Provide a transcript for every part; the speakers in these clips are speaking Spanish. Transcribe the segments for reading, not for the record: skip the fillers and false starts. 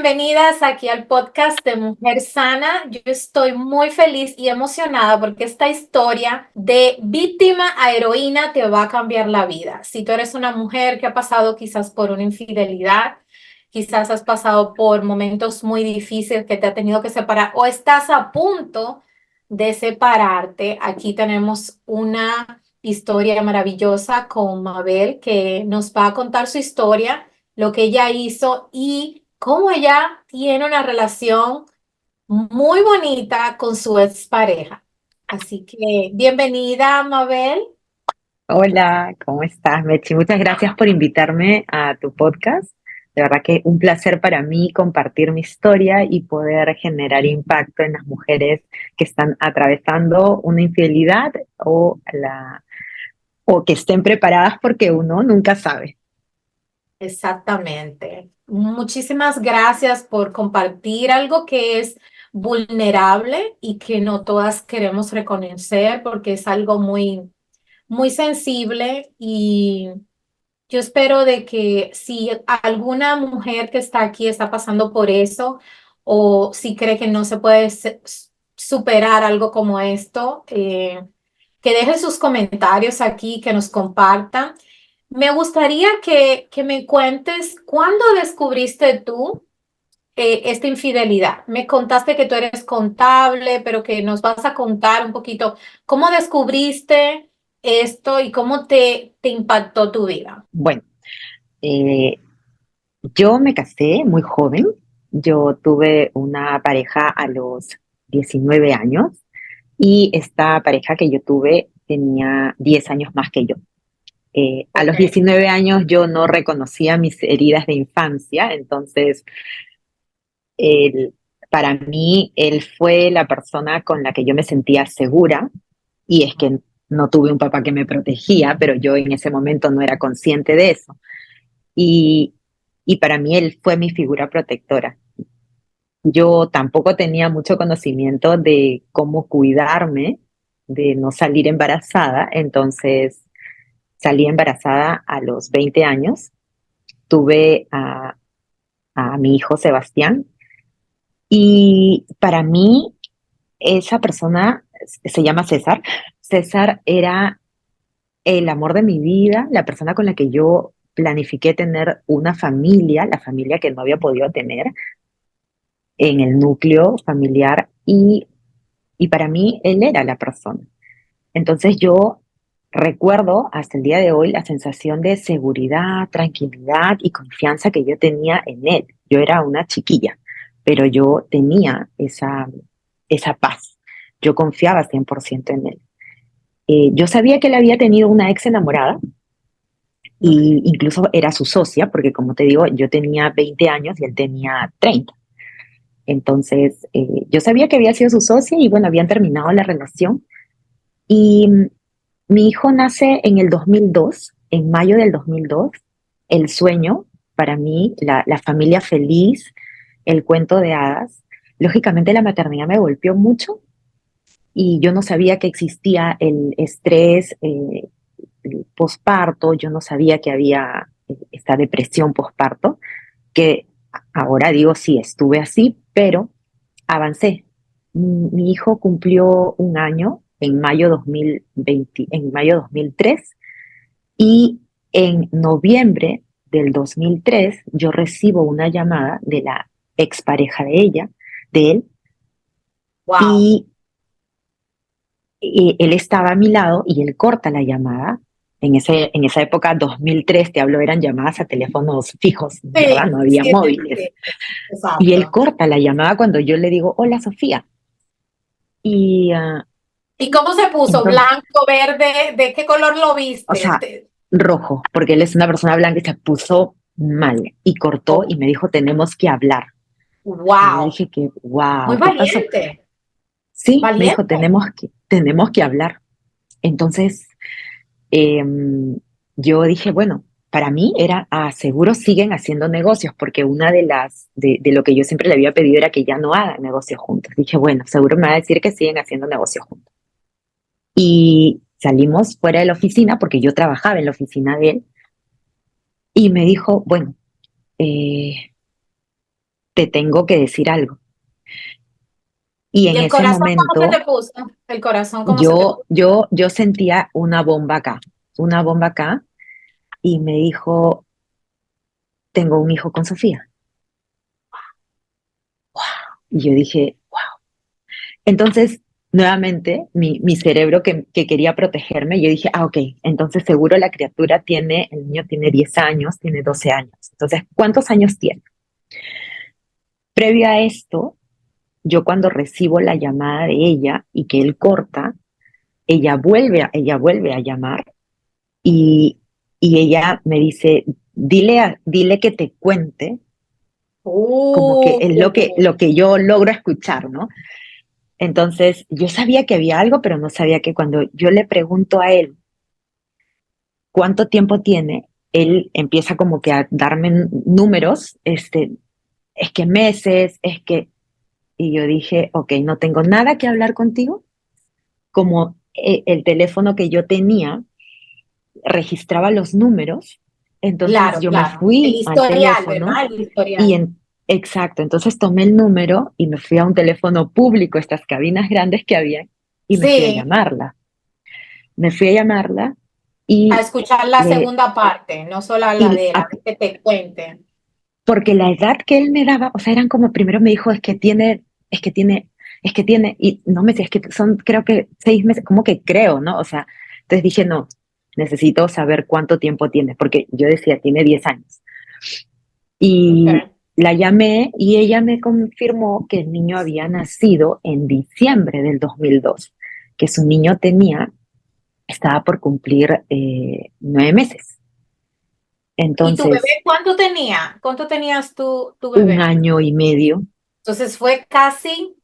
Bienvenidas aquí al podcast de Mujer Sana. Yo estoy muy feliz y emocionada porque esta historia de víctima a heroína te va a cambiar la vida. Si tú eres una mujer que ha pasado quizás por una infidelidad, quizás has pasado por momentos muy difíciles que te ha tenido que separar o estás a punto de separarte, aquí tenemos una historia maravillosa con Mabel que nos va a contar su historia, lo que ella hizo y cómo ella tiene una relación muy bonita con su expareja. Así que bienvenida, Mabel. Hola, ¿cómo estás, Mechi? Muchas gracias por invitarme a tu podcast. De verdad que un placer para mí compartir mi historia y poder generar impacto en las mujeres que están atravesando una infidelidad o que estén preparadas porque uno nunca sabe. Exactamente. Muchísimas gracias por compartir algo que es vulnerable y que no todas queremos reconocer porque es algo muy sensible y yo espero de que si alguna mujer que está aquí está pasando por eso o si cree que no se puede superar algo como esto, que dejen sus comentarios aquí, que nos compartan. Me gustaría que me cuentes cuándo descubriste tú esta infidelidad. Me contaste que tú eres contable, pero que nos vas a contar un poquito cómo descubriste esto y cómo te impactó tu vida. Bueno, eh, yo me casé muy joven. Yo tuve una pareja a los 19 años y esta pareja que yo tuve tenía 10 años más que yo. A Ok. los 19 años yo no reconocía mis heridas de infancia, entonces él, para mí él fue la persona con la que yo me sentía segura y es que no tuve un papá que me protegía, pero yo en ese momento no era consciente de eso. Y, y para mí él fue mi figura protectora. Yo tampoco tenía mucho conocimiento de cómo cuidarme, de no salir embarazada, entonces salí embarazada a los 20 años. Tuve a mi hijo Sebastián y para mí esa persona se llama César. César era el amor de mi vida, la persona con la que yo planifiqué tener una familia, la familia que no había podido tener en el núcleo familiar y para mí él era la persona. Entonces yo recuerdo hasta el día de hoy la sensación de seguridad, tranquilidad y confianza que yo tenía en él. Yo era una chiquilla, pero yo tenía esa paz. Yo confiaba 100% en él. Yo sabía que él había tenido una ex enamorada Ok. y incluso era su socia, porque como te digo, yo tenía 20 años y él tenía 30. Entonces, yo sabía que había sido su socia y bueno, habían terminado la relación. Y mi hijo nace en el 2002, en mayo del 2002. El sueño, para mí, la familia feliz, el cuento de hadas. Lógicamente la maternidad me golpeó mucho y yo no sabía que existía el estrés el posparto, yo no sabía que había esta depresión posparto, que ahora digo sí, estuve así, pero avancé. Mi hijo cumplió un año en mayo 2020, en mayo 2003 y en noviembre del 2003 yo recibo una llamada de la expareja de ella, de él, Wow. y él estaba a mi lado y él corta la llamada. En esa época, 2003, te hablo, eran llamadas a teléfonos fijos, ¿verdad? Sí, No había sí, sí, móviles. sí, Y él exacto. corta la llamada cuando yo le digo, hola Sofía. Y ¿Y cómo se puso? entonces, ¿Blanco, verde? ¿De qué color lo o viste? sea, rojo, porque él es una persona blanca y se puso mal y cortó y me dijo, tenemos que hablar. Y yo Wow. dije que, Muy wow, ¿qué pasó? valiente. Sí, me dijo, Valiente. tenemos que hablar. Entonces, eh, yo dije, bueno, para mí era, seguro siguen haciendo negocios, porque una de lo que yo siempre le había pedido era que ya no hagan negocios juntos. Dije, bueno, seguro me va a decir que siguen haciendo negocios juntos. Y salimos fuera de la oficina, porque yo trabajaba en la oficina de él, y me dijo, bueno, eh, te tengo que decir algo. Y ¿Y en el ese corazón cómo se momento te puso? ¿El corazón cómo se te puso? yo sentía una bomba acá, y me dijo, tengo un hijo con Sofía. Y yo dije, wow. Entonces, nuevamente, mi cerebro que quería protegerme, yo dije, ok, entonces seguro la criatura tiene, el niño tiene 10 años, tiene 12 años. Entonces, ¿cuántos años tiene? Previo a esto, yo cuando recibo la llamada de ella y que él corta, ella vuelve a llamar, y, y ella me dice, dile que te cuente, como que Uh, es lo que yo logro escuchar, ¿no? Entonces, yo sabía que había algo, pero no sabía que cuando yo le pregunto a él cuánto tiempo tiene, él empieza como que a darme números, es que meses, es que, y yo dije, ok, no tengo nada que hablar contigo, como el teléfono que yo tenía registraba los números, entonces claro, yo me claro. El fui al historial, teléfono ¿verdad? El y historial. exacto, entonces tomé el número y me fui a un teléfono público, estas cabinas grandes que había, y me fui a Sí, llamarla. Me fui a llamarla a y escuchar la le, segunda parte, no solo a la y de él, a ver que te cuente. porque la edad que él me daba, o sea, eran como, primero me dijo, es que tiene, es que tiene, y no me decía, es que son, creo que 6 meses, como que creo, ¿no? O sea, entonces dije, no, necesito saber cuánto tiempo tiene, porque yo decía, tiene 10 años. Y Okay. la llamé y ella me confirmó que el niño había nacido en diciembre del 2002, que su niño estaba por cumplir 9 meses. ¿Y tu bebé Entonces, cuánto tenía? ¿Cuánto tenías tu un bebé? año y medio. Entonces fue casi,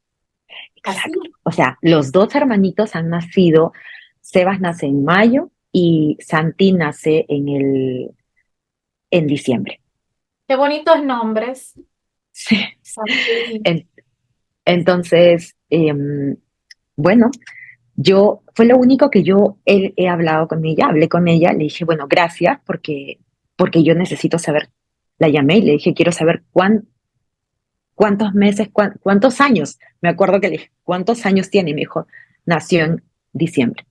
casi. Exacto. O sea, los dos hermanitos han nacido. Sebas nace en mayo y Santi nace en diciembre. Qué bonitos nombres. Sí. Santi. En- entonces, bueno, fue lo único que he hablado con ella, hablé con ella, le dije, bueno, gracias, porque yo necesito saber. La llamé y le dije, quiero saber cuántos meses, cuántos años. Me acuerdo que le dije, ¿cuántos años tiene? Y me dijo, nació en diciembre.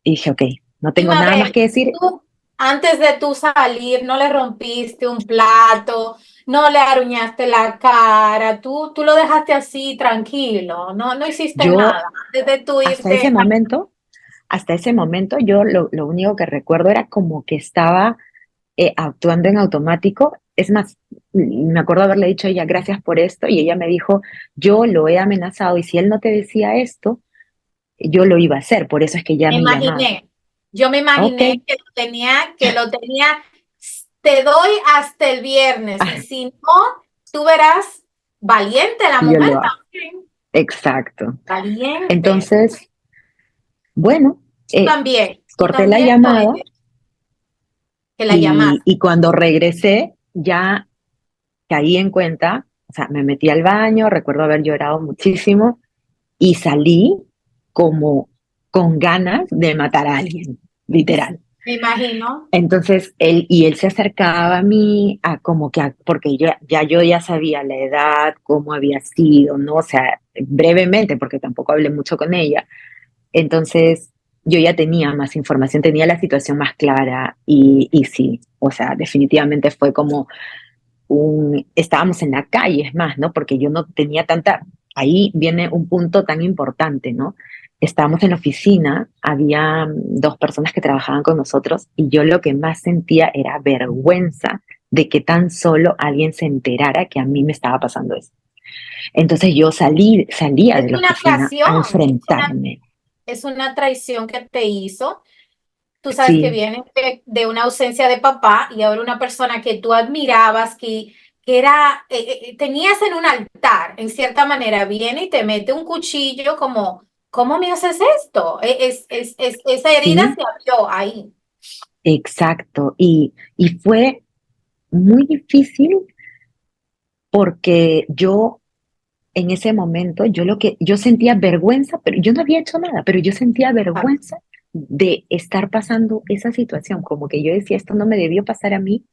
Y dije, ok, no tengo Dime, a nada más ver, que decir. tú, antes de tú salir, no le rompiste un plato, no le aruñaste la cara, tú lo dejaste así tranquilo, no hiciste Yo, nada. Antes de tú hasta irte, ese momento, hasta ese momento, yo lo único que recuerdo era como que estaba actuando en automático. Es más, me acuerdo haberle dicho a ella, gracias por esto, y ella me dijo, yo lo he amenazado y si él no te decía esto, yo lo iba a hacer, por eso es que ya me me llamaba. imaginé, yo me Ok, imaginé que lo tenía, te doy hasta el viernes, y ah, si no, tú verás, valiente la y yo mujer lo hago. también, Exacto. valiente, Entonces, bueno, tú corté la también lo llamada eres, que la llamaste. y cuando regresé ya caí en cuenta, o sea, me metí al baño, recuerdo haber llorado muchísimo y salí como con ganas de matar a alguien, literal. Me imagino. Entonces él se acercaba a mí, porque yo ya sabía la edad, cómo había sido, ¿no? O sea, brevemente, porque tampoco hablé mucho con ella. Entonces yo ya tenía más información, tenía la situación más clara y sí, o sea, definitivamente fue como estábamos en la calle, es más, ¿no? Porque yo no tenía ahí viene un punto tan importante, ¿no? Estábamos en la oficina, había dos personas que trabajaban con nosotros y yo lo que más sentía era vergüenza de que tan solo alguien se enterara que a mí me estaba pasando eso. Entonces yo salía Es de la una oficina a ocasión, enfrentarme. es una traición que te hizo. Tú sabes que Sí, viene de una ausencia de papá y ahora una persona que tú admirabas, que era, tenías en un altar, en cierta manera, viene y te mete un cuchillo como, ¿cómo me haces esto? Esa herida sí, se abrió ahí. exacto. Y fue muy difícil porque yo en ese momento yo sentía vergüenza, pero yo no había hecho nada, pero yo sentía vergüenza de estar pasando esa situación, como que yo decía, esto no me debió pasar a mí,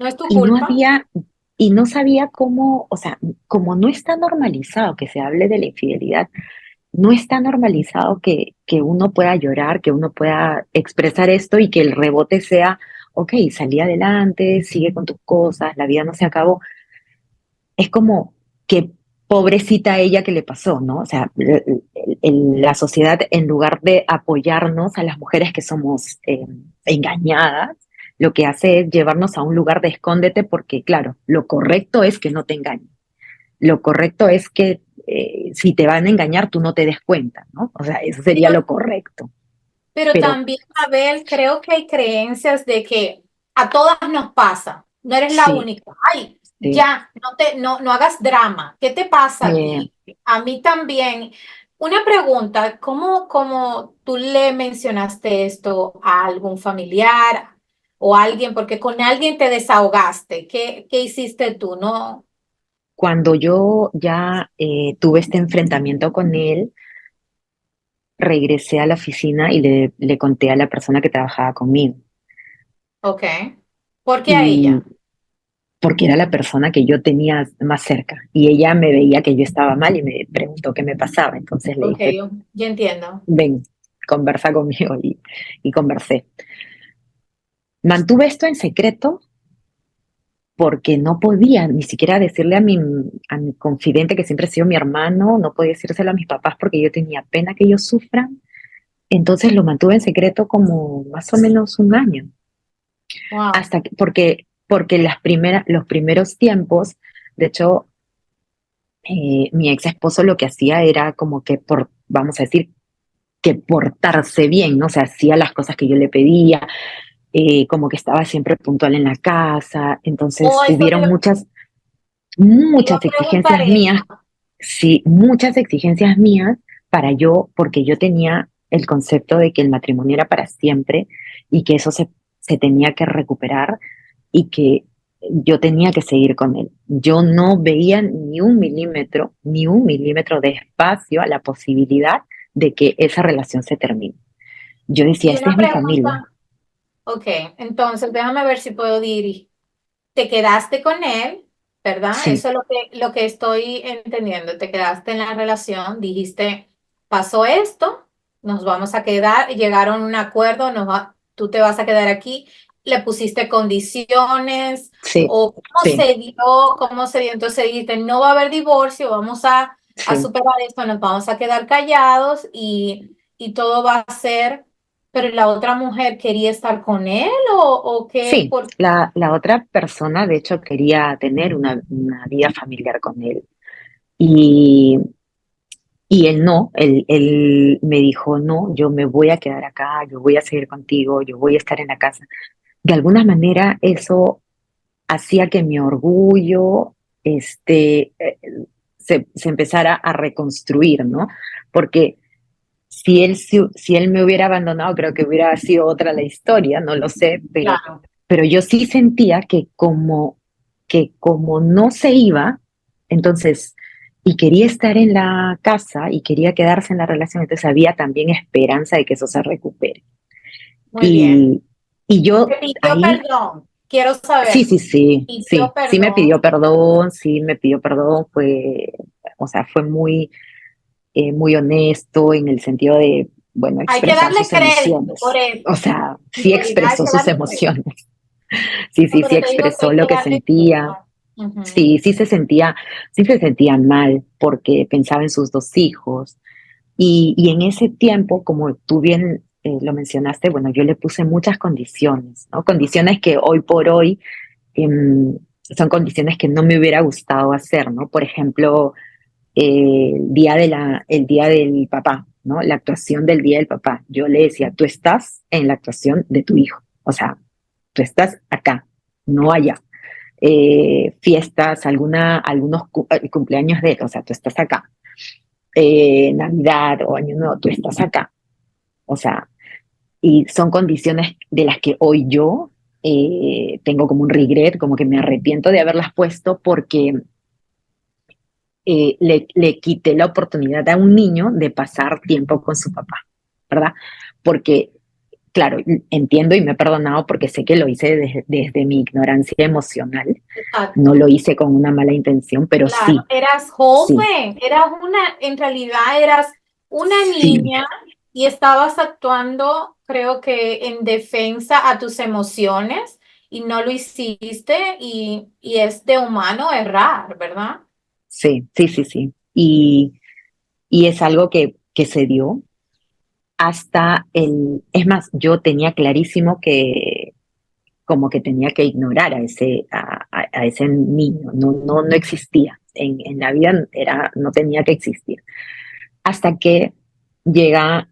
No es tu y no culpa. había, y no sabía cómo, o sea, como no está normalizado que se hable de la infidelidad, no está normalizado que uno pueda llorar, que uno pueda expresar esto y que el rebote sea, ok, salí adelante, sigue con tus cosas, la vida no se acabó. Es como que pobrecita ella que le pasó, ¿no? O sea, la sociedad, en lugar de apoyarnos a las mujeres que somos engañadas, lo que hace es llevarnos a un lugar de escóndete porque, claro, lo correcto es que no te engañen. Lo correcto es que si te van a engañar, tú no te des cuenta, ¿no? O sea, eso sería lo correcto. Pero Pero también, Abel, creo que hay creencias de que a todas nos pasa, no eres la sí, única. Ay, sí. ya, no hagas drama. ¿Qué te pasa a Eh, ti? A mí también. Una pregunta, ¿cómo tú le mencionaste esto a algún familiar o a alguien? Porque con alguien te desahogaste. ¿Qué hiciste tú? No, Cuando yo ya tuve este enfrentamiento con él, regresé a la oficina y le conté a la persona que trabajaba conmigo. ok. ¿Por qué a Y ella? porque era la persona que yo tenía más cerca. Y ella me veía que yo estaba mal y me preguntó qué me pasaba. Entonces le Ok, dije, yo entiendo. ven, conversa conmigo y conversé. Mantuve esto en secreto porque no podía ni siquiera decirle a mi confidente, que siempre ha sido mi hermano, no podía decírselo a mis papás porque yo tenía pena que ellos sufran. Entonces lo mantuve en secreto como más o menos un año. Wow. Porque los primeros tiempos, de hecho, mi ex esposo lo que hacía era como que vamos a decir, que portarse bien, ¿no? O sea, hacía las cosas que yo le pedía, como que estaba siempre puntual en la casa. Entonces Oh, hubieron te iba muchas a preguntar exigencias eso. mías, sí, muchas exigencias mías para yo, porque yo tenía el concepto de que el matrimonio era para siempre y que eso se tenía que recuperar y que yo tenía que seguir con él. Yo no veía ni un milímetro de espacio a la posibilidad de que esa relación se termine. Yo decía, Y esta una es mi familia. pregunta, ok, entonces déjame ver si puedo dirigir. Te quedaste con él, ¿verdad? Sí, Eso es lo que estoy entendiendo. Te quedaste en la relación, dijiste, pasó esto, nos vamos a quedar, llegaron a un acuerdo, tú te vas a quedar aquí, le pusiste condiciones sí, o sí, cómo se dio. Entonces dijiste, no va a haber divorcio, a sí. superar esto, nos vamos a quedar callados y todo va a ser, pero la otra mujer quería estar con él o qué, Sí, la otra persona, de hecho, quería tener una vida familiar con él. Y, y él no, él me dijo, no, yo me voy a quedar acá, yo voy a seguir contigo, yo voy a estar en la casa. De alguna manera, eso hacía que mi orgullo se empezara a reconstruir, ¿no? Porque si él me hubiera abandonado, creo que hubiera sido otra la historia, no lo sé, claro. pero yo sí sentía que como no se iba, entonces, y quería estar en la casa y quería quedarse en la relación, entonces había también esperanza de que eso se recupere. Muy bien. Y, y yo Te pidió ahí, perdón. Quiero sí, saber, sí, sí, pidió sí, perdón. sí me pidió perdón, o sea, fue muy honesto en el sentido de, bueno, Hay que expresar darle sus crédito por emociones. O eso. sea, sí Sinceridad, hay expresó que sus darle crédito. emociones. Sí, No, sí pero te digo que expresó hay lo que que darle sentía. crédito. Ujú. Sí, sí se sentía mal porque pensaba en sus dos hijos. Y en ese tiempo, como tú bien lo mencionaste, bueno, yo le puse muchas condiciones, ¿no? Condiciones que hoy por hoy son condiciones que no me hubiera gustado hacer, ¿no? Por ejemplo, el día del papá, ¿no? La actuación del día del papá. Yo le decía, tú estás en la actuación de tu hijo, o sea, tú estás acá, no allá. Fiestas, cumpleaños de él, o sea, tú estás acá. Navidad o Año Nuevo, tú estás acá. O sea, y son condiciones de las que hoy yo tengo como un regret, como que me arrepiento de haberlas puesto porque le quité la oportunidad a un niño de pasar tiempo con su papá, ¿verdad? Porque claro, entiendo y me he perdonado porque sé que lo hice desde mi ignorancia emocional, no Exacto. lo hice con una mala intención, pero Claro, sí, eras sí, joven, en realidad eras una sí, niña y estabas actuando, creo que en defensa a tus emociones y no lo hiciste y es de humano errar, ¿verdad? sí, sí, sí, sí. Y es algo que se dio hasta es más, yo tenía clarísimo que como que tenía que ignorar a ese niño, no existía. En la vida no tenía que existir. Hasta que llega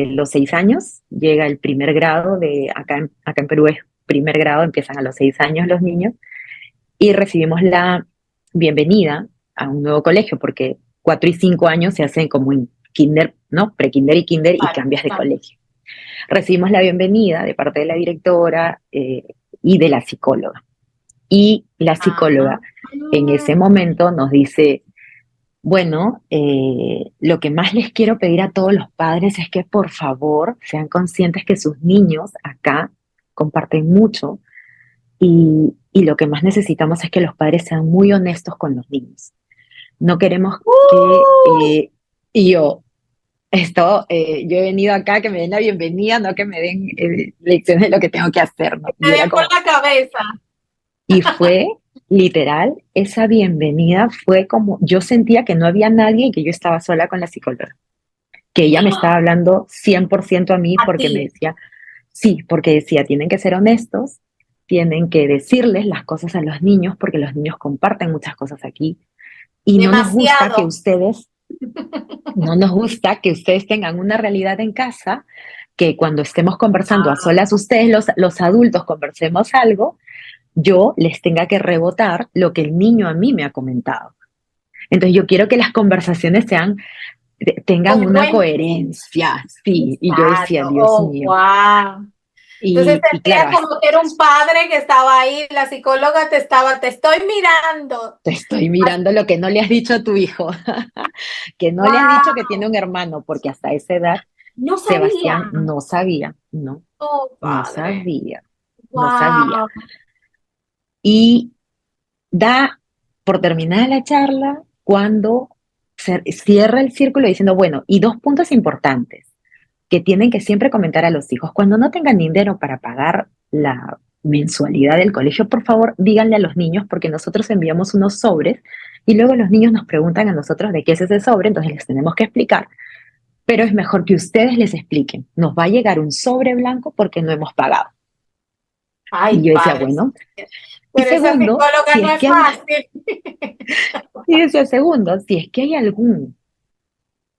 los 6 años, llega el primer grado acá en Perú es primer grado, empiezan a los 6 años los niños, y recibimos la bienvenida a un nuevo colegio, porque 4 y 5 años se hacen como en kinder, ¿no? Pre-kinder y kinder y Claro, cambias de claro. colegio. Recibimos la bienvenida de parte de la directora y de la psicóloga. Y la psicóloga Ajá. en ese momento nos dice, bueno, lo que más les quiero pedir a todos los padres es que por favor sean conscientes que sus niños acá comparten mucho y lo que más necesitamos es que los padres sean muy honestos con los niños. No queremos que, ¡Uh! y yo he venido acá que me den la bienvenida, no que me den lecciones de lo que tengo que hacer, ¿no? Te Y era den por como, la cabeza. y fue literal, esa bienvenida fue como, yo sentía que no había nadie y que yo estaba sola con la psicóloga, que ella me estaba hablando 100% a mí A porque me ti. decía, sí, porque decía, tienen que ser honestos, tienen que decirles las cosas a los niños porque los niños comparten muchas cosas aquí y no nos gusta que Demasiado. ustedes, no nos gusta que ustedes tengan una realidad en casa, que cuando estemos conversando a Ah, solas ustedes, los adultos, conversemos algo, yo les tenga que rebotar lo que el niño a mí me ha comentado. Entonces yo quiero que las conversaciones tengan una congruente. coherencia, sí, y yo decía, Exacto. Dios Oh, mío. wow. Entonces Y claro, sentía como que era un padre que estaba ahí, la psicóloga te estoy mirando. te estoy mirando lo que no le has dicho a tu hijo, que no le has dicho que Wow, tiene un hermano, porque hasta esa edad no Sebastián sabía. no sabía, Oh, no padre. sabía, no sabía. Wow. Y da por terminada la charla cuando cierra el círculo diciendo, bueno, y dos puntos importantes que tienen que siempre comentar a los hijos. Cuando no tengan dinero para pagar la mensualidad del colegio, por favor, díganle a los niños porque nosotros enviamos unos sobres y luego los niños nos preguntan a nosotros de qué es ese sobre, entonces les tenemos que explicar. Pero es mejor que ustedes les expliquen. Nos va a llegar un sobre blanco porque no hemos pagado. Y Ay, yo decía, padre. bueno, y Pero esa segundo, psicóloga si no es es que hay, fácil. y decía, segundo, si es que hay algún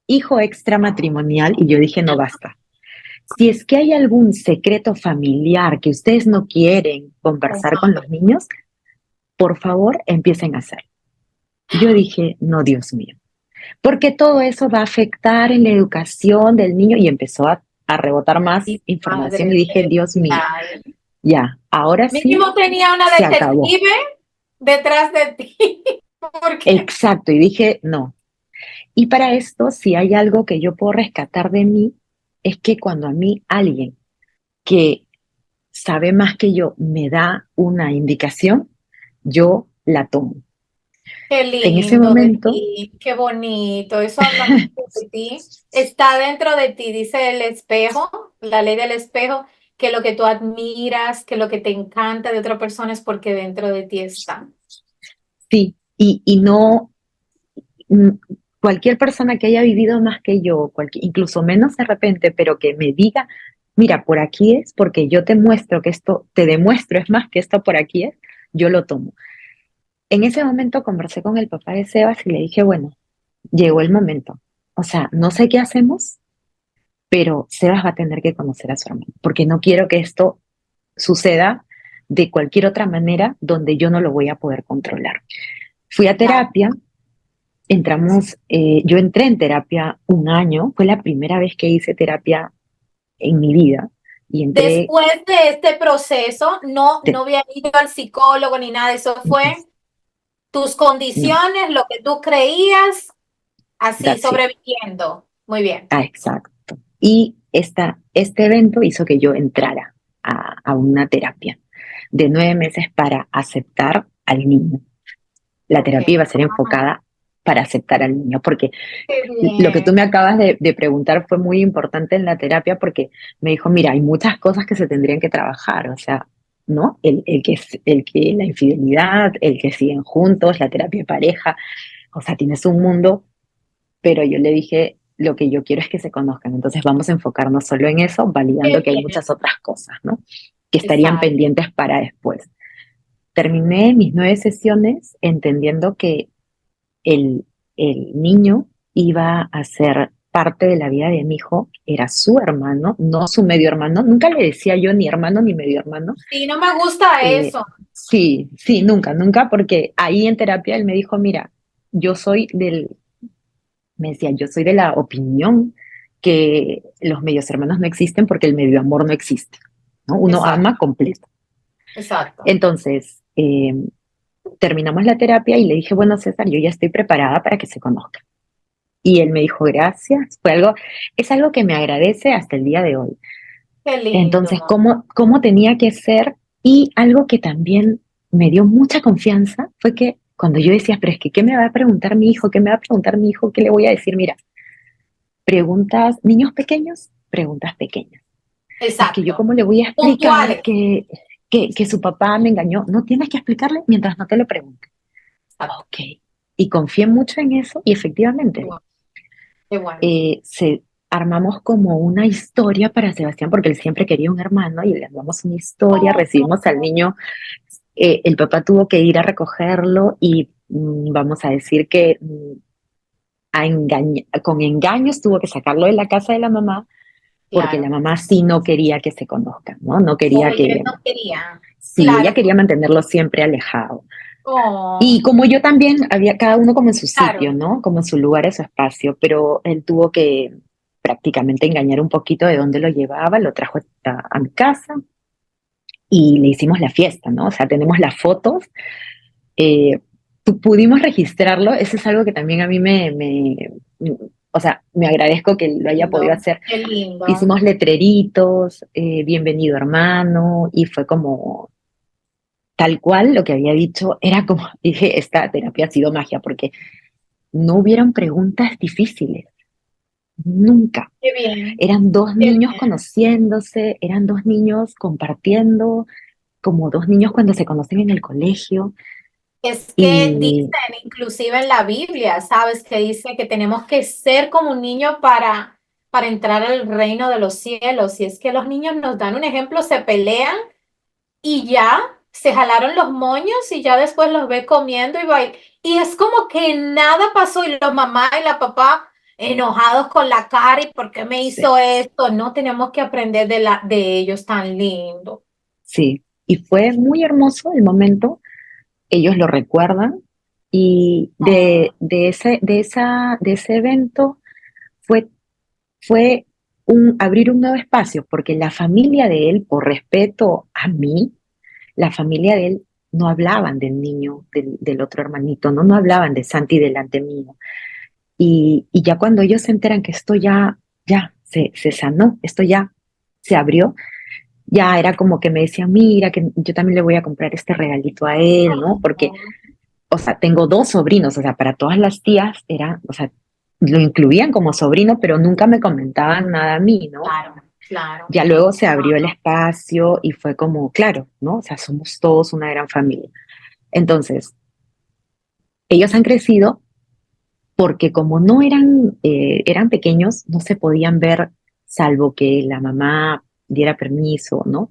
hijo extramatrimonial, y yo dije, no basta. Si es que hay algún secreto familiar que ustedes no quieren conversar con los niños, por favor, empiecen a hacer. Yo dije, no, Dios mío, porque todo eso va a afectar en la educación del niño y empezó a rebotar más Ay, información y Padre dije, Dios mío, celestial. ya, ahora sí Mínimo tenía una se acabó. detective detrás de ti. Porque, Exacto, y dije, no. Y para esto, si hay algo que yo puedo rescatar de mí, es que cuando a mí alguien que sabe más que yo me da una indicación, yo la tomo. qué En ese lindo de momento, ti, qué bonito. Eso habla mucho de ti. Está dentro de ti, dice el espejo, la ley del espejo, que lo que tú admiras, que lo que te encanta de otra persona es porque dentro de ti está. sí, y no, mm, cualquier persona que haya vivido más que yo, incluso menos de repente, pero que me diga, mira, por aquí es, porque yo te muestro que esto, te demuestro, es más que esto por aquí es, yo lo tomo. En ese momento conversé con el papá de Sebas y le dije, bueno, llegó el momento. O sea, no sé qué hacemos, pero Sebas va a tener que conocer a su hermano, porque no quiero que esto suceda de cualquier otra manera donde yo no lo voy a poder controlar. Fui a Claro. terapia, yo entré en terapia un año, fue la primera vez que hice terapia en mi vida y entré, Después de este proceso, no te- había ido al psicólogo ni nada, eso fue tus no, condiciones, lo que tú creías, así that's it. sobreviviendo. Muy bien. Ah, exacto. Y este evento hizo que yo entrara a una terapia de 9 meses para aceptar al niño. La Ok. terapia iba a ser Ah, enfocada para aceptar al niño, porque qué lo que tú bien. me acabas de preguntar fue muy importante en la terapia porque me dijo, mira, hay muchas cosas que se tendrían que trabajar, o sea, ¿no? El que la infidelidad, el que siguen juntos, la terapia de pareja, o sea, tienes un mundo, pero yo le dije, lo que yo quiero es que se conozcan, entonces vamos a enfocarnos solo en eso, validando Qué que hay bien. muchas otras cosas, ¿no? Que estarían Exacto. pendientes para después. Terminé mis 9 sesiones entendiendo que el, el niño iba a ser parte de la vida de mi hijo, era su hermano, no su medio hermano. Nunca le decía yo ni hermano ni medio hermano. Sí, no me gusta Eh, eso. sí, sí, nunca, nunca, porque ahí en terapia él me dijo, mira, yo soy me decía, yo soy de la opinión que los medios hermanos no existen porque el medio amor no existe, ¿no? Uno Exacto, ama completo. exacto. Entonces, terminamos la terapia y le dije, bueno, César, yo ya estoy preparada para que se conozcan. Y él me dijo, gracias. Es algo que me agradece hasta el día de hoy. Qué lindo. Entonces, ¿cómo tenía que ser? Y algo que también me dio mucha confianza fue que cuando yo decía, pero es que, ¿qué me va a preguntar mi hijo? ¿Qué me va a preguntar mi hijo? ¿Qué le voy a decir? Mira, preguntas, niños pequeños, preguntas pequeñas. Es que yo, Exacto. ¿cómo le voy a explicar Puntuales. que su papá me engañó? No tienes que explicarle mientras no te lo pregunte. Exacto. Ok. Y confié mucho en eso y Qué efectivamente bueno. Qué bueno. armamos como una historia para Sebastián, porque él siempre quería un hermano y le armamos una historia, Oh, recibimos al niño, el papá tuvo que ir a recogerlo y vamos a decir que con engaños tuvo que sacarlo de la casa de la mamá, porque la claro. mamá sí no quería que se conozcan, ¿no? No quería Porque él que, no quería. sí, ella Claro. quería mantenerlo siempre alejado. Oh, Y como yo también, había cada uno como en su sitio, claro. ¿no? Como en su lugar, en su espacio, pero él tuvo que prácticamente engañar un poquito de dónde lo llevaba, lo trajo a mi casa y le hicimos la fiesta, ¿no? O sea, tenemos las fotos, eh, pudimos registrarlo, eso es algo que también a mí o sea, me agradezco que lo haya podido Lindo. hacer. Qué lindo. Hicimos letreritos, bienvenido hermano, y fue como tal cual lo que había dicho, era como, dije, esta terapia ha sido magia, porque no hubieron preguntas difíciles, nunca. Qué bien. Eran dos Qué niños bien. conociéndose, eran dos niños compartiendo, como dos niños cuando se conocen en el colegio. Es que Y dicen, inclusive en la Biblia, ¿sabes? Que dice que tenemos que ser como un niño para entrar al reino de los cielos. Y es que los niños nos dan un ejemplo, se pelean y ya se jalaron los moños y ya después los ve comiendo y es como que nada pasó y la mamá y la papá enojados con la cara y por qué me sí, hizo esto. No tenemos que aprender de ellos tan lindo. sí, y fue muy hermoso el momento, ellos lo recuerdan, y Oh, de ese evento fue, fue abrir un nuevo espacio, porque la familia de él, por respeto a mí, la familia de él no hablaban del niño, del otro hermanito, no hablaban de Santi delante mío. Y ya cuando ellos se enteran que esto ya se sanó, esto ya se abrió, ya era como que me decían, mira, que yo también le voy a comprar este regalito a él, ¿no? Porque, oh, o sea, tengo dos sobrinos, o sea, para todas las tías era, o sea, lo incluían como sobrino, pero nunca me comentaban nada a mí, ¿no? claro, claro. Ya luego se abrió el espacio y fue como, claro, ¿no? O sea, somos todos una gran familia. Entonces, ellos han crecido porque como no eran pequeños, no se podían ver salvo que la mamá diera permiso, ¿no?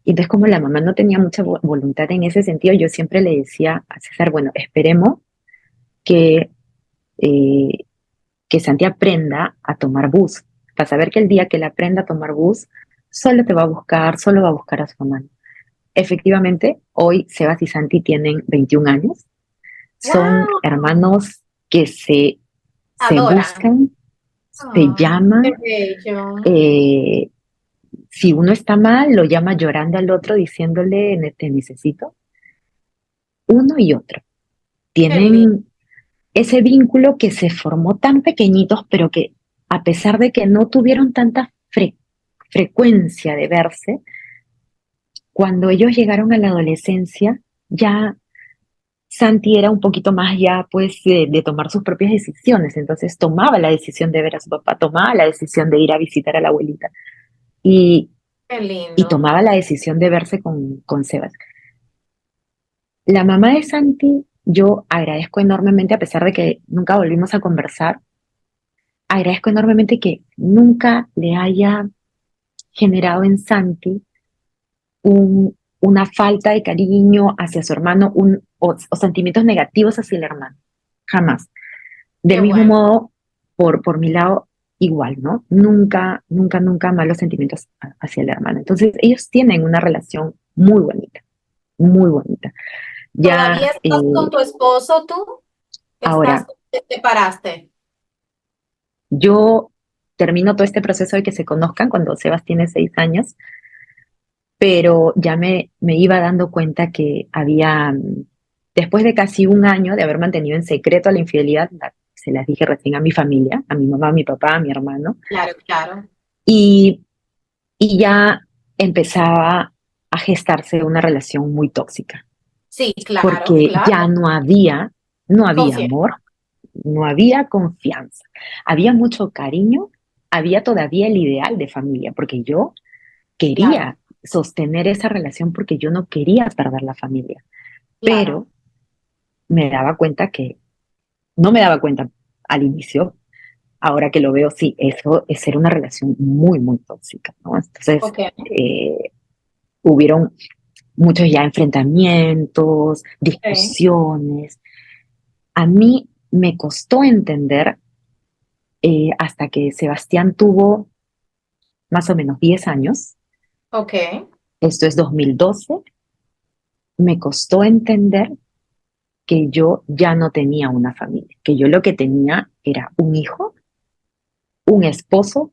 Y entonces como la mamá no tenía mucha voluntad en ese sentido, yo siempre le decía a César, bueno, esperemos que, eh, que Santi aprenda a tomar bus, para saber que el día que él aprenda a tomar bus, solo te va a buscar, solo va a buscar a su mamá. Efectivamente, hoy Sebas y Santi tienen 21 años, son ¡Wow! hermanos que se Adoran. buscan, se Ay, qué llaman, bello. eh, si uno está mal, lo llama llorando al otro diciéndole, te necesito, uno y otro. Qué lindo. Tienen ese vínculo que se formó tan pequeñitos, pero que a pesar de que no tuvieron tanta frecuencia de verse, cuando ellos llegaron a la adolescencia, ya Santi era un poquito más ya pues de tomar sus propias decisiones, entonces tomaba la decisión de ver a su papá, tomaba la decisión de ir a visitar a la abuelita y, Qué y lindo. tomaba la decisión de verse con Sebas. La mamá de Santi, yo agradezco enormemente, a pesar de que nunca volvimos a conversar, agradezco enormemente que nunca le haya generado en Santi una falta de cariño hacia su hermano o sentimientos negativos hacia el hermano. Jamás. Qué Del mismo bueno. modo, por mi lado, igual, ¿no? Nunca, nunca, nunca malos sentimientos hacia el hermano. Entonces, ellos tienen una relación muy bonita, muy bonita. ¿Todavía Ya estás con tu esposo tú? ahora, ¿Te separaste? yo termino todo este proceso de que se conozcan cuando Sebas tiene 6 años, pero ya me iba dando cuenta que había, después de casi un año de haber mantenido en secreto la infidelidad, se las dije recién a mi familia, a mi mamá, a mi papá, a mi hermano, Claro, claro. y, y ya empezaba a gestarse una relación muy tóxica, Sí, claro, porque ya claro. no había Confía. amor, no había confianza, había mucho cariño, había todavía el ideal de familia, porque yo Claro, quería sostener esa relación porque yo no quería perder la familia, claro, pero me daba cuenta que, no me daba cuenta al inicio, ahora que lo veo, sí, eso es ser una relación muy, muy tóxica, ¿no? Entonces, ok, hubieron muchos ya enfrentamientos, ok, discusiones. A mí me costó entender hasta que Sebastián tuvo más o menos 10 años, ok, esto es 2012, me costó entender que yo ya no tenía una familia, que yo lo que tenía era un hijo, un esposo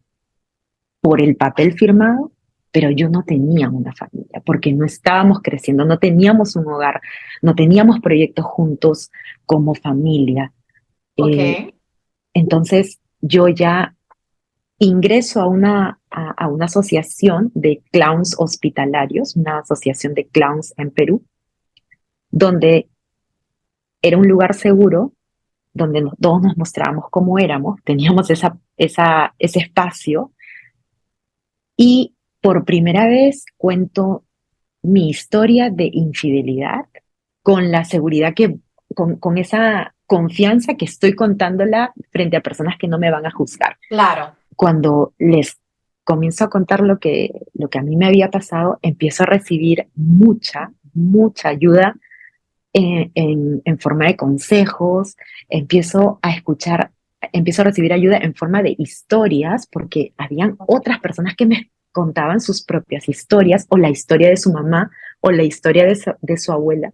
por el papel firmado, pero yo no tenía una familia, porque no estábamos creciendo, no teníamos un hogar, no teníamos proyectos juntos como familia. Eh, ok, entonces yo ya ingreso a una asociación de clowns hospitalarios, una asociación de clowns en Perú, donde era un lugar seguro donde todos nos mostrábamos cómo éramos, teníamos ese espacio y por primera vez cuento mi historia de infidelidad con la seguridad con esa confianza que estoy contándola frente a personas que no me van a juzgar. claro, Cuando les comienzo a contar lo que a mí me había pasado, empiezo a recibir mucha, mucha ayuda en forma de consejos, empiezo a recibir ayuda en forma de historias, porque habían otras personas que me contaban sus propias historias, o la historia de su mamá, o la historia de su abuela.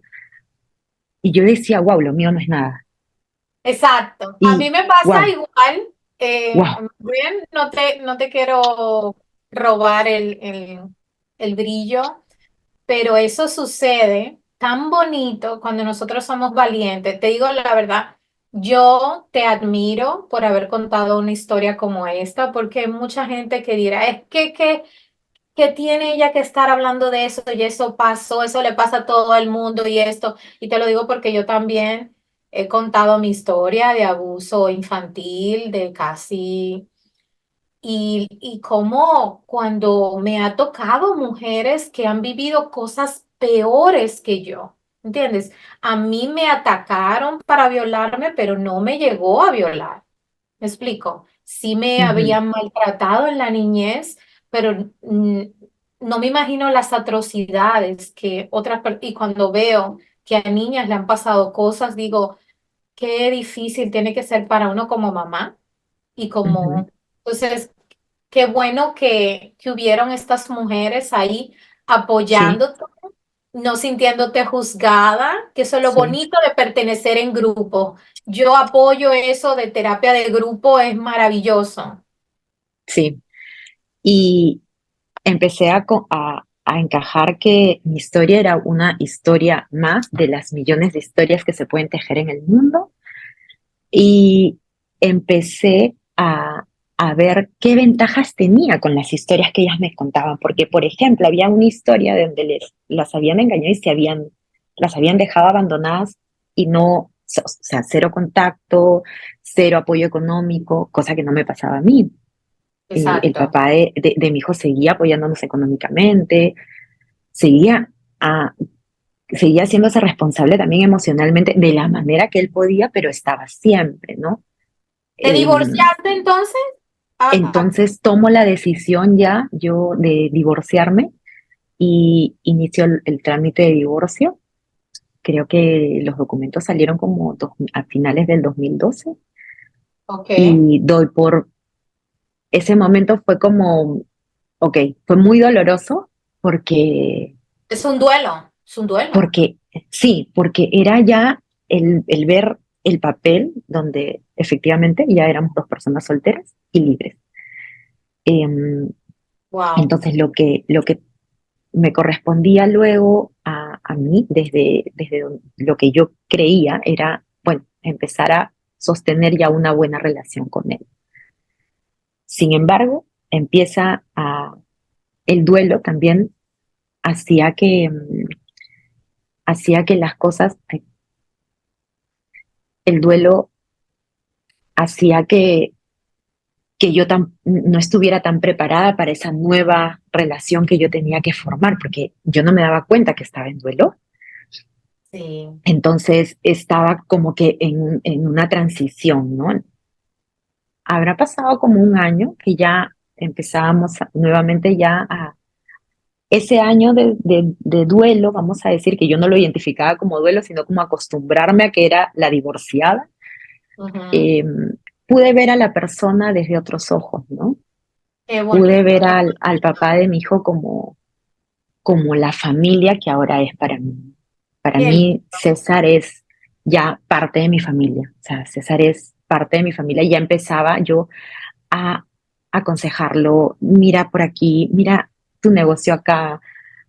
Y yo decía, wow, lo mío no es nada. exacto. A mí Y me pasa wow, igual. wow. Bien, no te quiero robar el brillo, pero eso sucede tan bonito cuando nosotros somos valientes. Te digo la verdad, yo te admiro por haber contado una historia como esta, porque hay mucha gente que dirá, es que tiene ella que estar hablando de eso y eso pasó, eso le pasa a todo el mundo y esto. Y te lo digo porque yo también he contado mi historia de abuso infantil, de casi y cómo cuando me ha tocado mujeres que han vivido cosas peores que yo, ¿entiendes? A mí me atacaron para violarme, pero no me llegó a violar. ¿Me explico? Sí me Ujú, habían maltratado en la niñez, pero no me imagino las atrocidades que otras personas, y cuando veo que a niñas le han pasado cosas, digo, qué difícil tiene que ser para uno como mamá y ujú. como, entonces, qué bueno que hubieron estas mujeres ahí Sí, apoyándote, no sintiéndote juzgada, que eso es lo sí, bonito de pertenecer en grupo. Yo apoyo eso de terapia de grupo, es maravilloso. sí. Y empecé a encajar que mi historia era una historia más de las millones de historias que se pueden tejer en el mundo y empecé a ver qué ventajas tenía con las historias que ellas me contaban, porque por ejemplo había una historia de donde las habían engañado y las habían dejado abandonadas y no, o sea, cero contacto, cero apoyo económico, cosa que no me pasaba a mí. El Exacto. papá de mi hijo seguía apoyándonos económicamente, seguía, a, seguía haciéndose responsable también emocionalmente de la manera que él podía, pero estaba siempre, ¿no? ¿Te Em, divorciaste entonces? entonces tomo la decisión ya yo de divorciarme y inicio el trámite de divorcio. Creo que los documentos salieron como a finales del 2012 Ok. y doy por ese momento fue como, ok, fue muy doloroso porque, Es un duelo, es un duelo. porque sí, porque era ya el ver el papel donde efectivamente ya éramos dos personas solteras y libres. Em, Wow. entonces lo que me correspondía luego a mí, desde lo que yo creía, era, bueno, empezar a sostener ya una buena relación con él. Sin embargo, el duelo también hacía hacía que las cosas, el duelo hacía que yo no estuviera tan preparada para esa nueva relación que yo tenía que formar, porque yo no me daba cuenta que estaba en duelo. Sí. Entonces estaba como que en una transición, ¿no? Habrá pasado como un año que ya empezábamos nuevamente ya a ese año de duelo, vamos a decir que yo no lo identificaba como duelo, sino como acostumbrarme a que era la divorciada. Ujú. eh, Pude ver a la persona desde otros ojos, ¿no? Qué Pude bonito, ver qué al bonito. papá de mi hijo como la familia que ahora es para mí. Para Qué mí, lindo. César es ya parte de mi familia. O sea, César es parte de mi familia y ya empezaba yo a aconsejarlo, mira por aquí, mira tu negocio acá,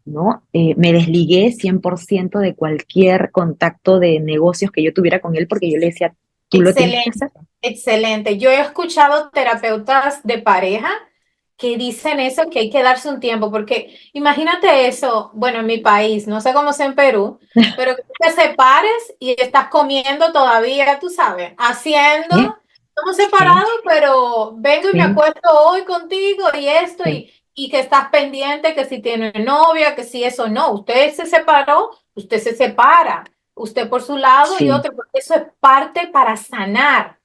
¿no? Me desligué 100% de cualquier contacto de negocios que yo tuviera con él porque yo le decía, tú lo tienes que Excelente, hacer. excelente. Yo he escuchado terapeutas de pareja que dicen eso, que hay que darse un tiempo, porque imagínate eso, bueno, en mi país, no sé cómo es en Perú, pero que tú te separes y estás comiendo todavía, tú sabes, haciendo, Sí, estamos sí, separados, pero vengo y me sí, acuesto hoy contigo y esto, sí, y que estás pendiente, que si tiene novia, que si eso no, usted se separó, usted se separa, usted por su lado y sí. otro, porque eso es parte para sanar.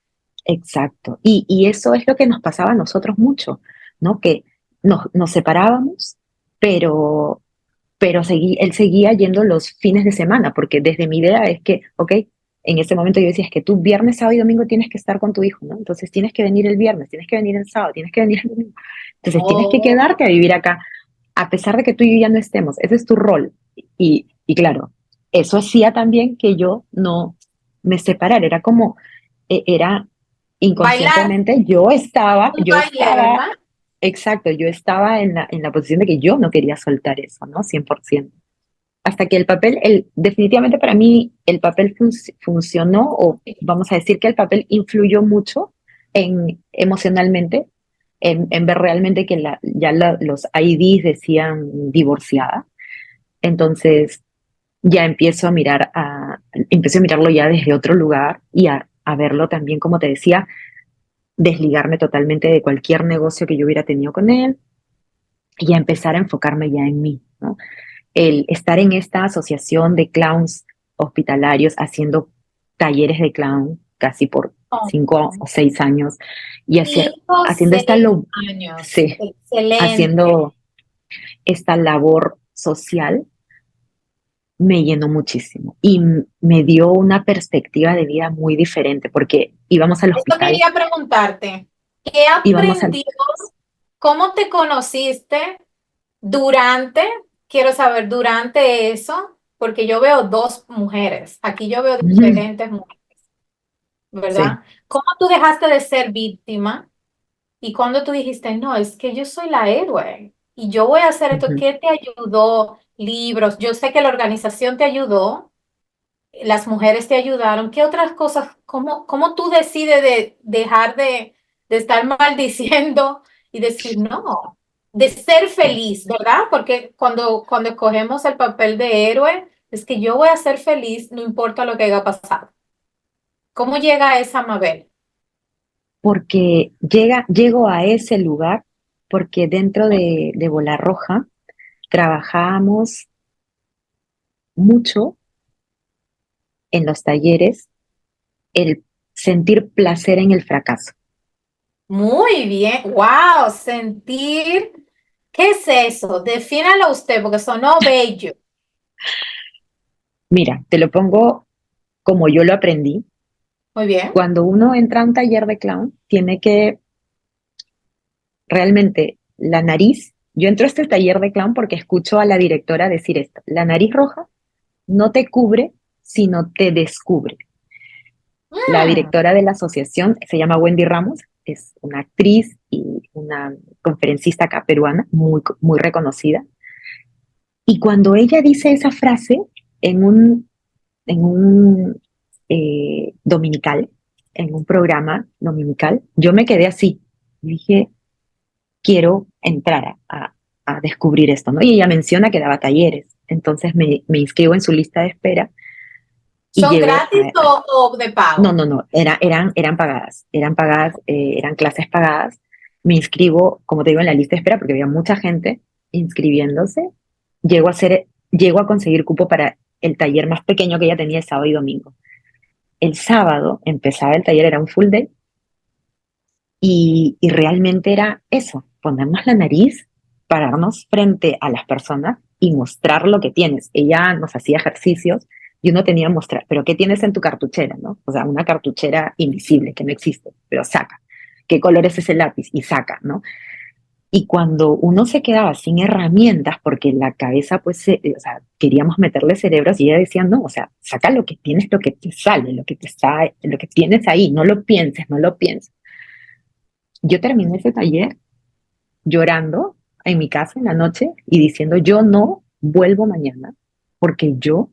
Exacto. Y eso es lo que nos pasaba a nosotros mucho, ¿no? Que nos separábamos, pero, él seguía yendo los fines de semana, porque desde mi idea es que, ok, en ese momento yo decía, es que tú viernes, sábado y domingo tienes que estar con tu hijo, ¿no? Entonces tienes que venir el viernes, tienes que venir el sábado, tienes que venir el domingo. Entonces tienes que Oh, quedarte a vivir acá, a pesar de que tú y yo ya no estemos. Ese es tu rol. Y claro, eso hacía también que yo no me separara. Era como, era bailar, inconscientemente, un baile, ¿verdad? exacto, yo estaba en la posición de que yo no quería soltar eso, ¿no? 100%. Hasta que el papel, definitivamente para mí, el papel funcionó, o vamos a decir que el papel influyó mucho emocionalmente, en ver realmente que los IDs decían divorciada. Entonces ya empiezo a mirarlo ya desde otro lugar y a verlo también, como te decía, desligarme totalmente de cualquier negocio que yo hubiera tenido con él y a empezar a enfocarme ya en mí, ¿no? El estar en esta asociación de clowns hospitalarios haciendo talleres de clown casi por Oh, 5 o 6 años y 6 años. sí, Excelente. haciendo esta labor social me llenó muchísimo y me dio una perspectiva de vida muy diferente porque íbamos al Eso hospital, quería preguntarte. ¿Qué íbamos al... aprendió? ¿Cómo te conociste durante? Quiero saber, durante eso, porque yo veo dos mujeres. Aquí yo veo diferentes mujeres, Sí. ¿verdad? ¿Cómo tú dejaste de ser víctima? Y cuando tú dijiste, no, es que yo soy la héroe y yo voy a hacer esto, Ujú. ¿qué te ayudó? Libros, yo sé que la organización te ayudó, las mujeres te ayudaron, ¿qué otras cosas? ¿Cómo tú decides de dejar de de estar maldiciendo y decir no, de ser feliz, ¿verdad? Porque cuando escogemos el papel de héroe, es que yo voy a ser feliz, no importa lo que haya pasado. ¿Cómo llega esa Mabel? porque llego a ese lugar porque dentro de Bola Roja trabajábamos mucho en los talleres el sentir placer en el fracaso. Muy bien, wow, sentir, ¿qué es eso? Defínalo usted, porque sonó bello. Mira, te lo pongo como yo lo aprendí. Muy bien. Cuando uno entra a un taller de clown, tiene que realmente la nariz, yo entro a este taller de clown porque escucho a la directora decir esto, la nariz roja no te cubre, sino te descubre. La Mm, directora de la asociación se llama Wendy Ramos, es una actriz y una conferencista acá peruana, muy reconocida. Y cuando ella dice esa frase en un dominical, en un programa dominical, yo me quedé así. Dije, quiero entrar a descubrir esto, ¿no? Y ella menciona que daba talleres. Entonces me inscribo en su lista de espera y ¿son llego gratis o de no, pago? no, no, eran pagadas, eran clases pagadas. Me inscribo, como te digo, en la lista de espera porque había mucha gente inscribiéndose. Llego a conseguir cupo para el taller más pequeño que ella tenía el sábado y domingo. El sábado empezaba el taller, era un full day, y realmente era eso, ponernos la nariz, pararnos frente a las personas y mostrar lo que tienes. Ella nos hacía ejercicios y uno tenía que mostrar, pero ¿qué tienes en tu cartuchera, no? O sea, una cartuchera invisible que no existe, pero saca. ¿Qué color es ese lápiz? Y saca, ¿no? Y cuando uno se quedaba sin herramientas, porque en la cabeza, pues, o sea, queríamos meterle cerebros y ella decía, no, o sea, saca lo que tienes, lo que te sale, lo que tienes ahí, no lo pienses, no lo pienses. Yo terminé ese taller llorando en mi casa en la noche y diciendo, yo no vuelvo mañana porque yo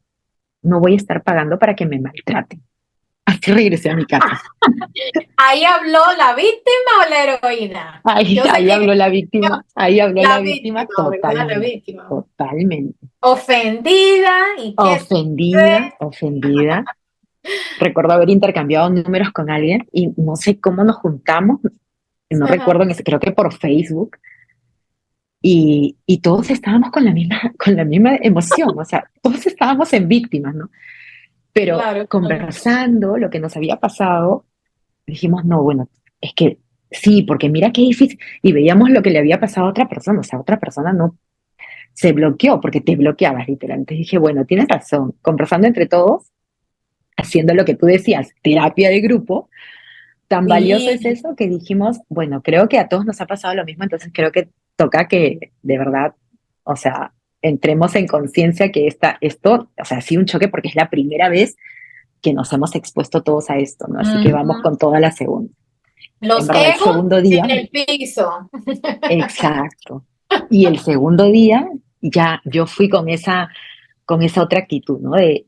no voy a estar pagando para que me maltraten. Así regresé a mi casa. ¿Ahí habló la víctima o la heroína? Ahí, Yo sé quién es ahí habló la la víctima víctima, ¿verdad? La totalmente, víctima. totalmente. Ofendida y qué Ofendida, ofendida. Recuerdo haber intercambiado números con alguien y no sé cómo nos juntamos, no recuerdo, creo que por Facebook, y todos estábamos con la misma emoción, o sea, todos estábamos en víctimas, ¿no? Pero Claro, claro. conversando lo que nos había pasado, dijimos, no, bueno, es que sí, porque mira qué difícil, y veíamos lo que le había pasado a otra persona, o sea, otra persona no se bloqueó porque te bloqueabas literalmente. Dije, bueno, tienes razón, conversando entre todos, haciendo lo que tú decías, terapia de grupo, tan valioso es Sí, eso que dijimos, bueno, creo que a todos nos ha pasado lo mismo, entonces creo que toca que de verdad, o sea, entremos en conciencia que esto, o sea, ha sido un choque porque es la primera vez que nos hemos expuesto todos a esto, ¿no? Así que vamos ujú. con toda la segunda. En Los verdad, el egos segundo día, en el piso. exacto. Y el segundo día ya yo fui con esa otra actitud, ¿no? Qué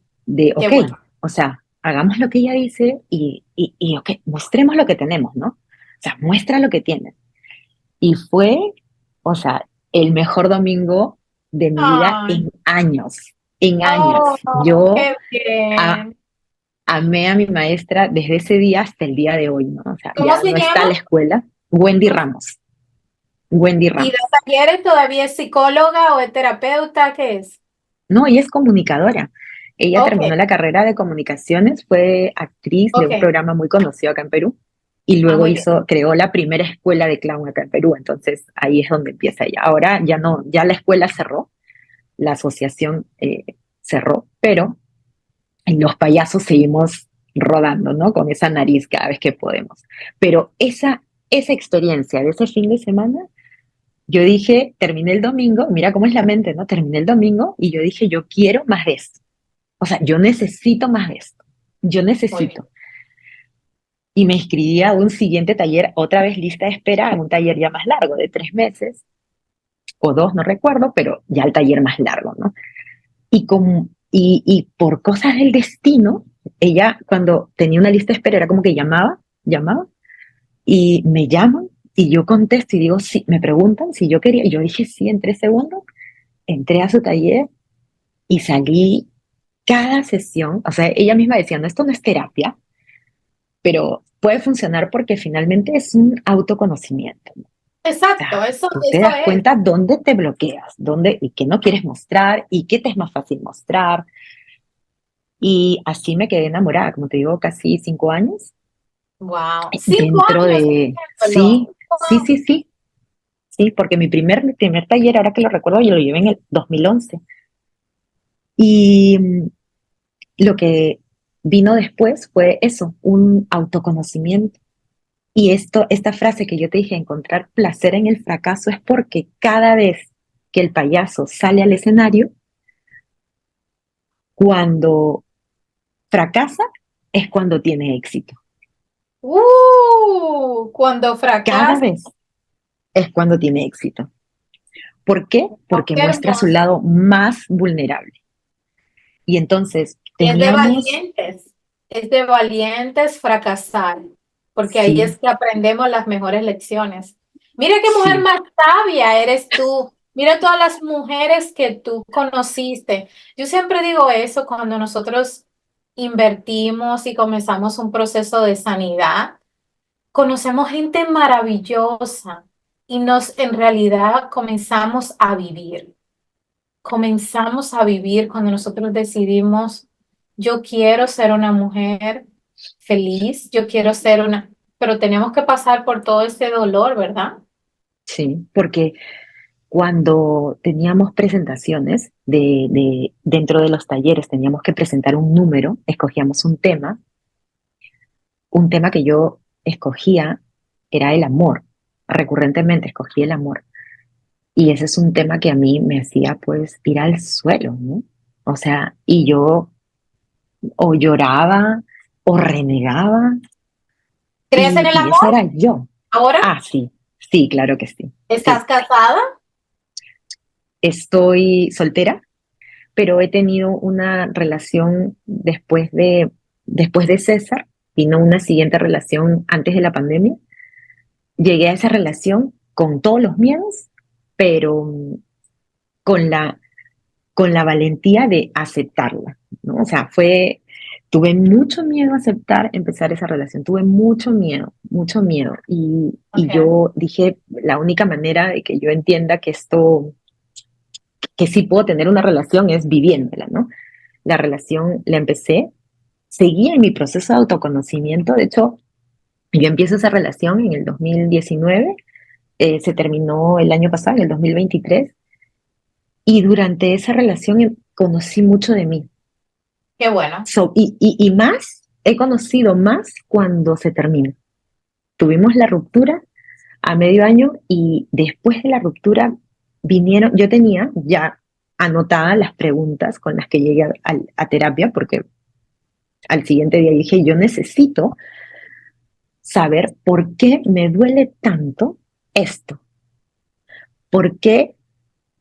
Ok, bueno. o sea, hagamos lo que ella dice y ok, mostremos lo que tenemos, ¿no? O sea, muestra lo que tienes. Y fue, o sea, el mejor domingo de mi vida Ay, en años, en años. oh, Yo qué a- bien. amé a mi maestra desde ese día hasta el día de hoy, ¿no? O sea, ¿Cómo ya se no está llama? a la escuela. Wendy Ramos, Wendy ¿Y da Ramos. talleres todavía es psicóloga o es terapeuta? ¿Qué es? No, ella es comunicadora. Ella Ok, terminó la carrera de comunicaciones, fue actriz de un ok. programa muy conocido acá en Perú y Ah, luego muy bien. creó la primera escuela de clown acá en Perú. Entonces ahí es donde empieza ella. Ahora ya no, ya la escuela cerró, la asociación cerró, pero en los payasos seguimos rodando, ¿no? Con esa nariz cada vez que podemos. Pero esa experiencia de ese fin de semana, yo dije, terminé el domingo, mira cómo es la mente, ¿no? Terminé el domingo y yo dije, yo quiero más de esto. O sea, yo necesito más de esto. Yo Muy bien. necesito. Y me inscribí a un siguiente taller, otra vez lista de espera, en un taller ya más largo, de 3 meses, o 2, no recuerdo, pero ya el taller más largo, ¿no? Y por cosas del destino, ella cuando tenía una lista de espera era como que llamaba, llamaba, Y me llaman y yo contesto y digo, sí, me preguntan si yo quería, y yo dije sí en 3 segundos, entré a su taller y salí cada sesión, o sea, ella misma decía, no, esto no es terapia, pero puede funcionar porque finalmente es un autoconocimiento. O Exacto, sea, tú te das es. cuenta dónde te bloqueas, dónde y qué no quieres mostrar y qué te es más fácil mostrar. Y así me quedé enamorada, como te digo, casi 5 años Wow. Cinco dentro años de, haciéndolo. sí, porque mi primer taller, ahora que lo recuerdo, yo lo llevé en el 2011. Y lo que vino después fue eso, un autoconocimiento. Y esta frase que yo te dije, encontrar placer en el fracaso, es porque cada vez que el payaso sale al escenario, cuando fracasa, es cuando tiene éxito. Cuando Cada fracasa, vez es cuando tiene éxito. ¿Por qué? Porque qué muestra su hermoso. lado más vulnerable. Y entonces Y teníamos, es de valientes fracasar, porque ahí sí, es que aprendemos las mejores lecciones. Mira qué mujer sí, más sabia eres tú. Mira todas las mujeres que tú conociste. Yo siempre digo eso cuando nosotros invertimos y comenzamos un proceso de sanidad. Conocemos gente maravillosa y nos en realidad comenzamos a vivir cuando nosotros decidimos, yo quiero ser una mujer feliz, yo quiero ser una, pero tenemos que pasar por todo ese dolor, ¿verdad? sí, porque cuando teníamos presentaciones dentro de los talleres, teníamos que presentar un número, escogíamos un tema que yo escogía era el amor, recurrentemente escogí el amor. Y ese es un tema que a mí me hacía pues ir al suelo, ¿no? O sea, y yo o lloraba o renegaba ¿Crees en el y esa amor era yo. ahora? Ah, sí, sí, claro que sí. ¿Estás Sí, casada? estoy soltera, pero he tenido una relación después de César, vino una siguiente relación antes de la pandemia. Llegué a esa relación con todos los miedos, pero con la valentía de aceptarla, ¿no? O sea, tuve mucho miedo a aceptar empezar esa relación, tuve mucho miedo. Y Ok. yo dije, la única manera de que yo entienda que sí puedo tener una relación es viviéndola, ¿no? La relación la empecé, seguía en mi proceso de autoconocimiento, de hecho, yo empiezo esa relación en el 2019, se terminó el año pasado, en el 2023, y durante esa relación conocí mucho de mí. Qué bueno. Y más, he conocido más cuando se termina. Tuvimos la ruptura a medio año y después de la ruptura yo tenía ya anotadas las preguntas con las que llegué a terapia, porque al siguiente día dije, yo necesito saber por qué me duele tanto esto, por qué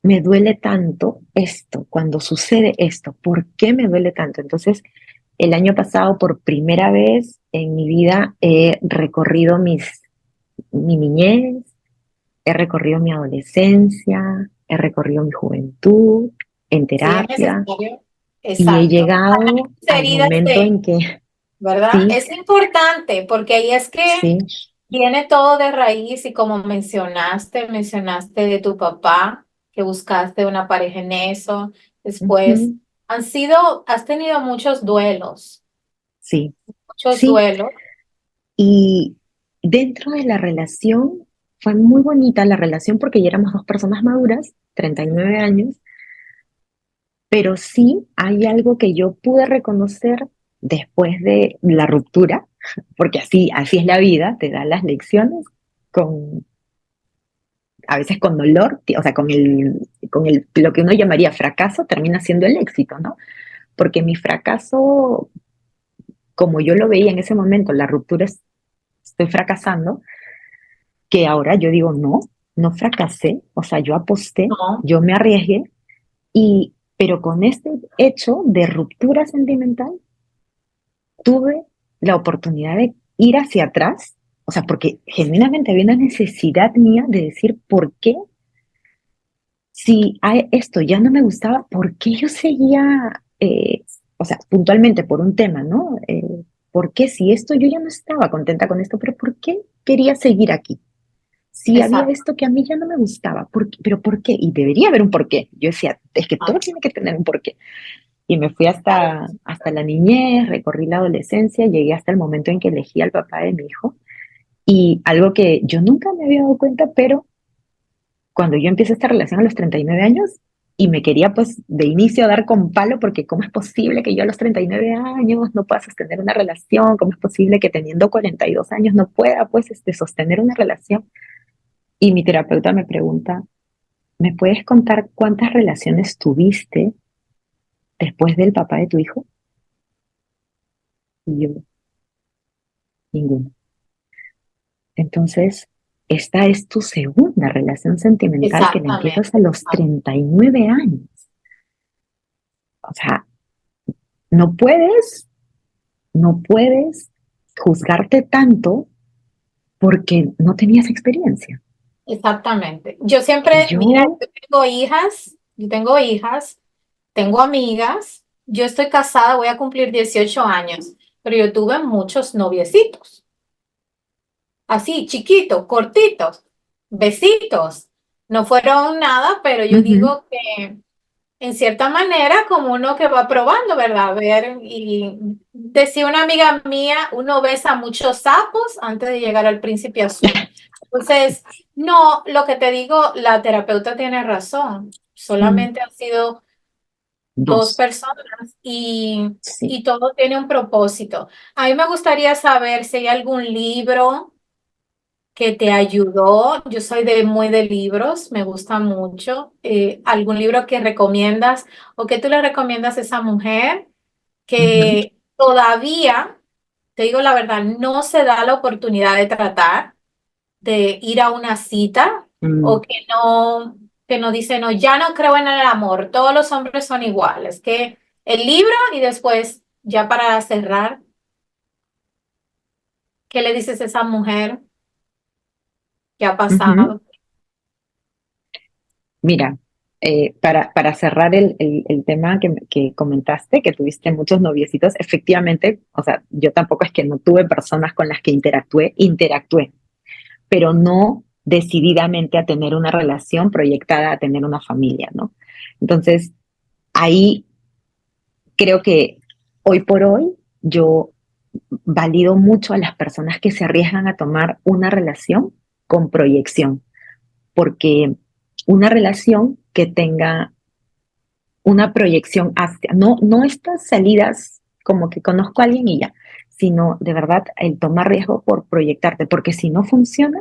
me duele tanto esto, cuando sucede esto, por qué me duele tanto. Entonces, el año pasado, por primera vez en mi vida, he recorrido mi niñez, he recorrido mi adolescencia, he recorrido mi juventud en Sí, es terapia necesario. y he Exacto. llegado Esas al heridas momento de, en que ¿verdad? sí, Es importante porque ahí es que sí, viene todo de raíz y como mencionaste de tu papá, que buscaste una pareja en eso. Después, ujú, has tenido sí, muchos sí. duelos. Y dentro de la relación, fue muy bonita la relación porque ya éramos dos personas maduras, 39 años, pero sí hay algo que yo pude reconocer después de la ruptura, porque así es la vida, te da las lecciones con, a veces con dolor, o sea, lo que uno llamaría fracaso termina siendo el éxito, ¿no? Porque mi fracaso, como yo lo veía en ese momento, la ruptura estoy fracasando, que ahora yo digo, no, no fracasé, o sea, yo aposté, No, yo me arriesgué, pero con este hecho de ruptura sentimental, tuve la oportunidad de ir hacia atrás o sea, porque genuinamente había una necesidad mía de decir, ¿por qué? Si esto ya no me gustaba, ¿por qué yo seguía, o sea, puntualmente por un tema, ¿no? ¿Por qué si esto yo ya no estaba contenta con esto, pero por qué quería seguir aquí? Si había Exacto. esto que a mí ya no me gustaba, pero ¿por qué? Y debería haber un porqué. Yo decía, es que todo tiene que tener un porqué. Y me fui hasta la niñez, recorrí la adolescencia, llegué hasta el momento en que elegí al papá de mi hijo. Y algo que yo nunca me había dado cuenta, pero cuando yo empecé esta relación a los 39 años y me quería pues de inicio dar con palo porque cómo es posible que yo a los 39 años no pueda sostener una relación, cómo es posible que teniendo 42 años no pueda pues sostener una relación. Y mi terapeuta me pregunta, ¿me puedes contar cuántas relaciones tuviste después del papá de tu hijo? Y yo, ninguna. Entonces, esta es tu segunda relación sentimental que la Exactamente. empiezas a los 39 años. O sea, no puedes, no puedes juzgarte tanto porque no tenías experiencia. Exactamente. Yo Y siempre, mira, yo, yo tengo hijas, tengo amigas, yo estoy casada, voy a cumplir 18 años, pero yo tuve muchos noviecitos, así, chiquitos, cortitos, besitos. No fueron nada, pero yo ujú, digo que en cierta manera, como uno que va probando, ¿verdad? Ver, y decía una amiga mía, uno besa muchos sapos antes de llegar al príncipe azul. Entonces, no, lo que te digo, la terapeuta tiene razón. mm, Solamente han sido dos dos, personas sí. y todo tiene un propósito. A mí me gustaría saber si hay algún libro que te ayudó. Yo soy muy de libros, me gusta mucho. ¿Algún libro que recomiendas o que tú le recomiendas a esa mujer Ujú, que todavía, te digo la verdad, no se da la oportunidad de tratar, de ir a una cita o mm, que no dice, no, ya no creo en el amor, todos los hombres son iguales, que el libro y después, ya para cerrar, ¿qué le dices a esa mujer que ha ujú. pasado? Mira, para cerrar el tema que comentaste, que tuviste muchos noviecitos, efectivamente, o sea, yo tampoco es que no tuve personas con las que interactué, pero no decididamente a tener una relación proyectada a tener una familia, ¿no? Entonces, ahí creo que hoy por hoy yo valido mucho a las personas que se arriesgan a tomar una relación con proyección, porque una relación que tenga una proyección hacia, no estas salidas como que conozco a alguien y ya, sino de verdad el tomar riesgo por proyectarte, porque si no funciona,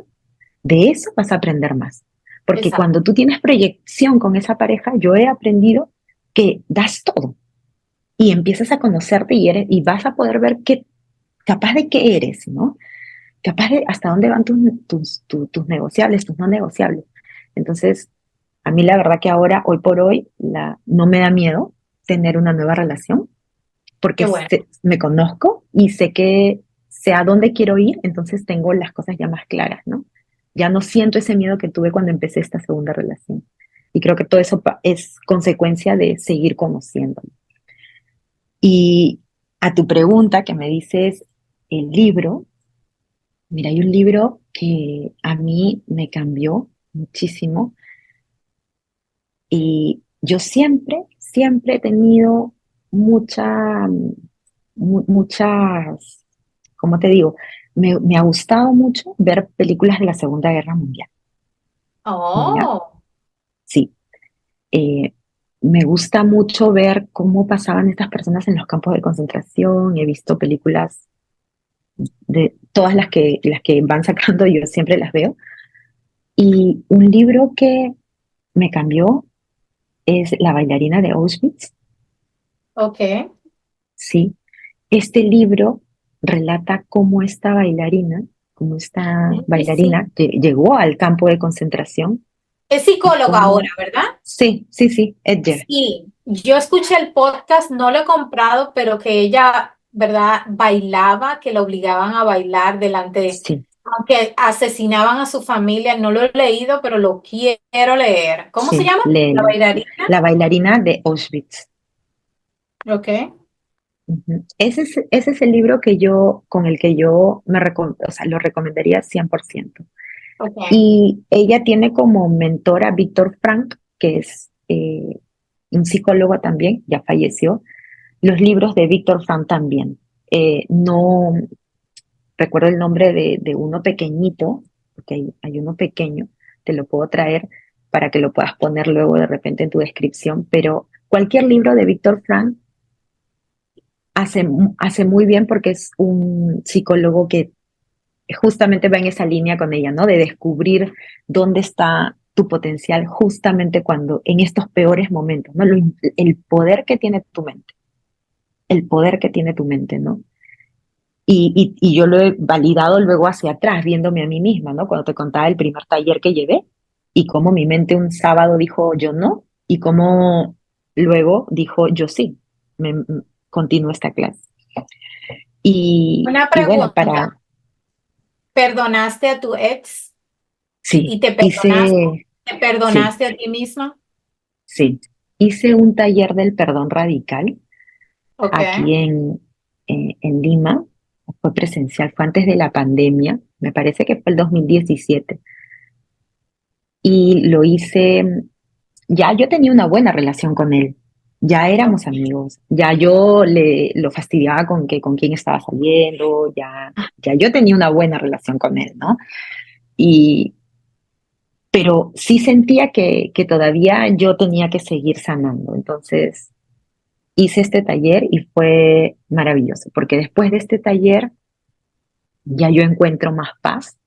de eso vas a aprender más. Porque Exacto, cuando tú tienes proyección con esa pareja, yo he aprendido que das todo y empiezas a conocerte y vas a poder ver qué capaz de qué eres, ¿no? Capaz de hasta dónde van tus negociables, tus no negociables. Entonces, a mí la verdad que ahora, hoy por hoy, no me da miedo tener una nueva relación qué porque bueno, me conozco y sé que sé a dónde quiero ir, entonces tengo las cosas ya más claras, ¿no? Ya no siento ese miedo que tuve cuando empecé esta segunda relación. Y creo que todo eso es consecuencia de seguir conociéndome. Y a tu pregunta que me dices, el libro, mira, hay un libro que a mí me cambió muchísimo y yo siempre he tenido mucha, muchas, ¿cómo te digo? Me ha gustado mucho ver películas de la Segunda Guerra Mundial, ¿ya? oh, Sí. Eh, Me gusta mucho ver cómo pasaban estas personas en los campos de concentración. He visto películas de todas las que van sacando, yo siempre las veo. Y un libro que me cambió es La bailarina de Auschwitz. ok. Sí, este libro relata cómo esta bailarina, cómo esta Sí, sí, sí. bailarina llegó al campo de concentración Es y psicóloga ahora, cómo, ¿verdad? sí, Edger, Sí, yo escuché el podcast, no lo he comprado, pero que ella, ¿verdad? Bailaba, que la obligaban a bailar delante, sí, aunque asesinaban a su familia, no lo he leído, pero lo quiero leer. ¿Cómo se Sí, llama? La léelo. bailarina. La bailarina de Auschwitz. Ok, Ujú. Ese es el libro que yo, con el que yo o sea, lo recomendaría 100%. ok. Y ella tiene como mentor a Víctor Frank, que es un psicólogo también, ya falleció. Los libros de Víctor Frank también. No recuerdo el nombre de uno pequeñito, porque hay uno pequeño, te lo puedo traer para que lo puedas poner luego de repente en tu descripción, pero cualquier libro de Víctor Frank hace muy bien porque es un psicólogo que justamente va en esa línea con ella, ¿no? De descubrir dónde está tu potencial justamente cuando, en estos peores momentos, ¿no? El poder que tiene tu mente, el poder que tiene tu mente, ¿no? Y yo lo he validado luego hacia atrás, viéndome a mí misma, ¿no? Cuando te contaba el primer taller que llevé y cómo mi mente un sábado dijo yo no y cómo luego dijo yo sí, continúo esta clase. Una Y bueno, pregunta. ¿Perdonaste a tu ex sí, y te sí, perdonaste a ti misma? sí, hice un taller del perdón radical Ok. aquí en Lima, fue presencial, fue antes de la pandemia, me parece que fue el 2017, y lo hice, ya yo tenía una buena relación con él, ya éramos amigos, ya yo lo fastidiaba con que con quién estaba saliendo, ya yo tenía una buena relación con él, ¿no? Y, pero sí sentía que todavía yo tenía que seguir sanando, entonces hice este taller y fue maravilloso, porque después de este taller ya yo encuentro más paz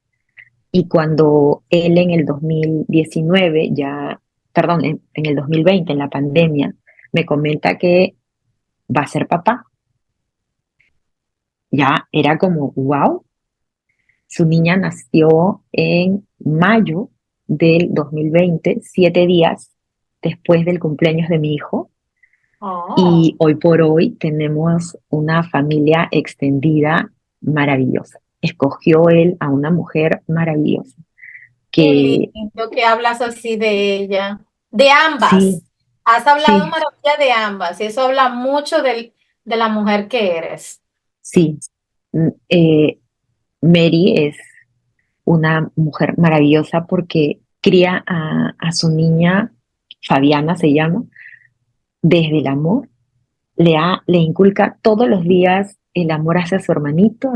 y cuando él en el 2019, perdón, en el 2020, en la pandemia, me comenta que va a ser papá, ya era como, wow, su niña nació en mayo del 2020, 7 días después del cumpleaños de mi hijo. Oh, Y hoy por hoy tenemos una familia extendida maravillosa. Escogió él a una mujer maravillosa, qué que lindo que hablas así de ella. De sí, ambas. Has hablado sí, maravilla de ambas y eso habla mucho de la mujer que eres. sí. Mm, eh, Mary es una mujer maravillosa porque cría a su niña, Fabiana se llama, desde el amor. Le inculca todos los días el amor hacia su hermanito.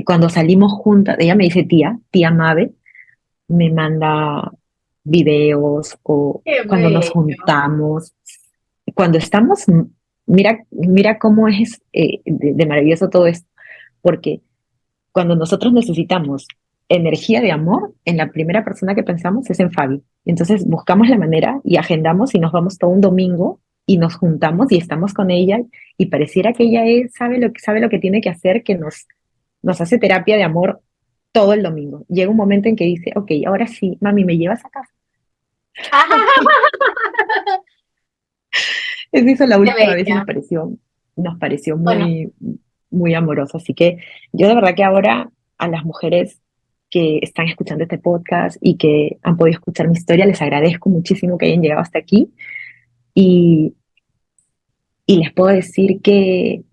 Cuando salimos juntas, ella me dice tía Mabe, me manda videos o Qué cuando nos bello. juntamos. Cuando estamos, mira cómo es de maravilloso todo esto, porque cuando nosotros necesitamos energía de amor, en la primera persona que pensamos es en Fabi. Entonces buscamos la manera y agendamos y nos vamos todo un domingo y nos juntamos y estamos con ella y pareciera que ella sabe lo que tiene que hacer, que nos hace terapia de amor todo el domingo. Llega un momento en que dice, ok, ahora sí, mami, ¿me llevas a casa? Ok. Eso hizo la Qué última vez y bella. nos pareció Bueno, muy amoroso. Así que yo de verdad que ahora a las mujeres que están escuchando este podcast y que han podido escuchar mi historia, les agradezco muchísimo que hayan llegado hasta aquí y, y les puedo decir que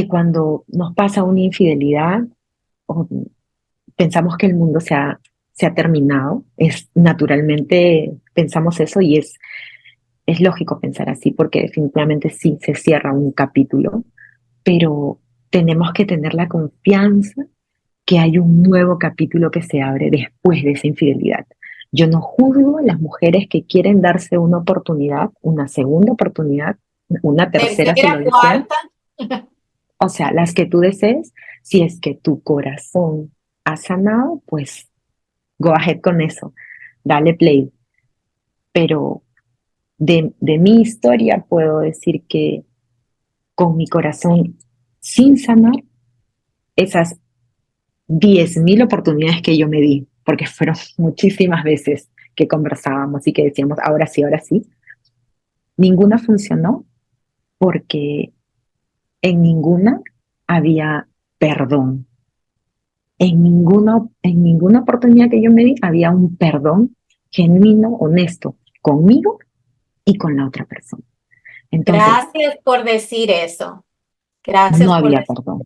cuando nos pasa una infidelidad o pensamos que el mundo se ha terminado, es naturalmente pensamos eso y es lógico pensar así porque definitivamente sí se cierra un capítulo, pero tenemos que tener la confianza que hay un nuevo capítulo que se abre después de esa infidelidad. Yo no juzgo a las mujeres que quieren darse una oportunidad, una segunda oportunidad, una tercera si lo tercera, desean, cuarta. o sea, las que tú desees, si es que tu corazón ha sanado, pues go ahead con eso, dale play. Pero de mi historia puedo decir que con mi corazón sin sanar, esas 10.000 oportunidades que yo me di, porque fueron muchísimas veces que conversábamos y que decíamos, ahora sí, ninguna funcionó porque en ninguna había perdón. en ninguna oportunidad que yo me di había un perdón genuino, honesto, conmigo y con la otra persona. Entonces, Gracias por decir eso. Gracias no por había decir. perdón.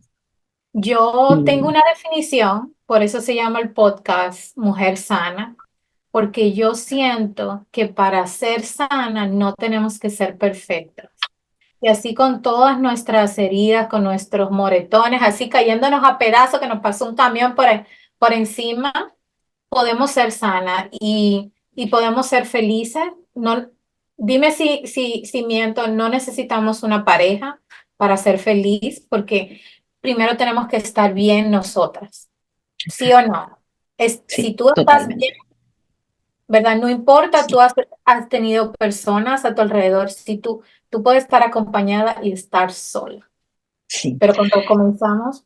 Yo tengo Y una definición, por eso se llama el podcast Mujer Sana, porque yo siento que para ser sana no tenemos que ser perfectas. Y así con todas nuestras heridas, con nuestros moretones, así cayéndonos a pedazos que nos pasó un camión por encima, podemos ser sanas y podemos ser felices. No, dime si miento, no necesitamos una pareja para ser feliz, porque primero tenemos que estar bien nosotras, ¿sí o no? Si sí, tú estás bien, totalmente. ¿verdad? No importa, Sí, has tenido personas a tu alrededor, si tú puedes estar acompañada y estar sola. sí. Pero cuando comenzamos,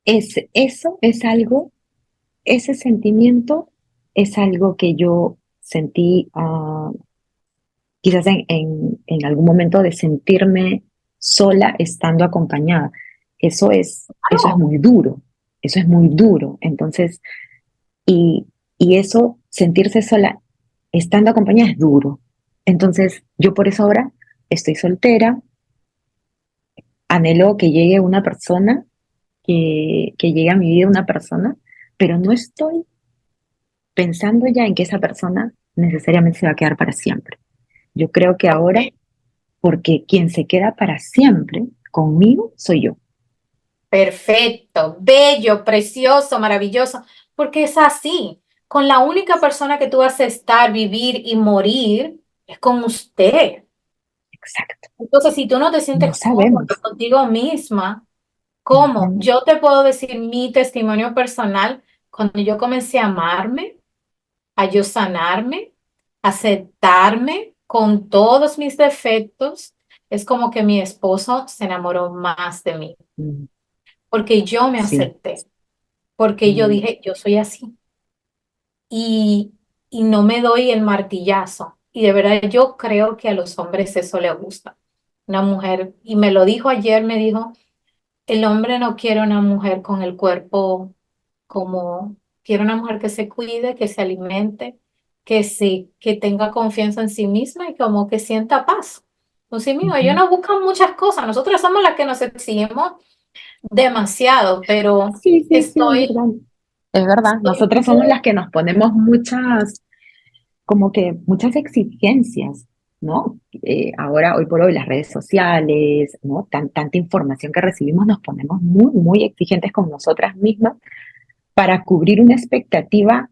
Eso es algo, ese sentimiento es algo que yo sentí quizás en algún momento de sentirme sola estando acompañada. Eso es ¡au! muy duro, eso es muy duro. Entonces, y, y eso, sentirse sola estando acompañada es duro. Entonces, yo por eso ahora estoy soltera, anhelo que llegue una persona, que llegue a mi vida una persona, pero no estoy pensando ya en que esa persona necesariamente se va a quedar para siempre. Yo creo que ahora, Ok. porque quien se queda para siempre conmigo soy yo. Perfecto, bello, precioso, maravilloso, porque es así. Con la única persona que tú vas a estar, vivir y morir es con usted. Exacto. Entonces, si tú no te No sientes cómoda sabemos. contigo misma, ¿cómo? Ujú. Yo te puedo decir mi testimonio personal cuando yo comencé a amarme, a yo sanarme, aceptarme con todos mis defectos. Es como que mi esposo se enamoró más de mí, Mm, porque yo me sí. acepté, porque yo Mm, dije, yo soy así y, y no me doy el martillazo. Y de verdad yo creo que a los hombres eso les gusta. Una mujer, y me lo dijo ayer, me dijo, el hombre no quiere una mujer con el cuerpo como, quiere una mujer que se cuide, que se alimente, que tenga confianza en sí misma y como que sienta paz con sí misma. Ellos ujú. no buscan muchas cosas, nosotros somos las que nos exigimos demasiado, pero Sí, sí, sí, es estoy, verdad. Es verdad. estoy Nosotras somos las que nos ponemos muchas, como que muchas exigencias, ¿no? Ahora, hoy por hoy, las redes sociales, ¿no? Tanta información que recibimos, nos ponemos muy, muy exigentes con nosotras mismas para cubrir una expectativa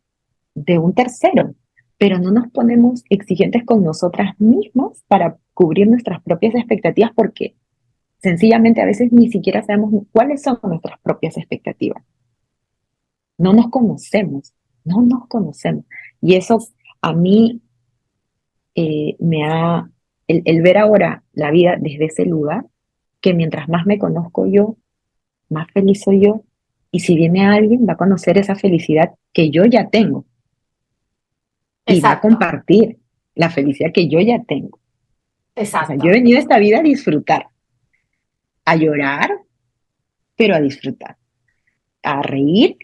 de un tercero, pero no nos ponemos exigentes con nosotras mismas para cubrir nuestras propias expectativas porque sencillamente a veces ni siquiera sabemos cuáles son nuestras propias expectativas. No nos conocemos, no nos conocemos. Y eso a mí me ha, el ver ahora la vida desde ese lugar, que mientras más me conozco yo, más feliz soy yo. Y si viene alguien, va a conocer esa felicidad que yo ya tengo y va a exacto, compartir la felicidad que yo ya tengo. O sea, yo he exacto. venido a esta vida a disfrutar, a llorar, pero a disfrutar, a reír,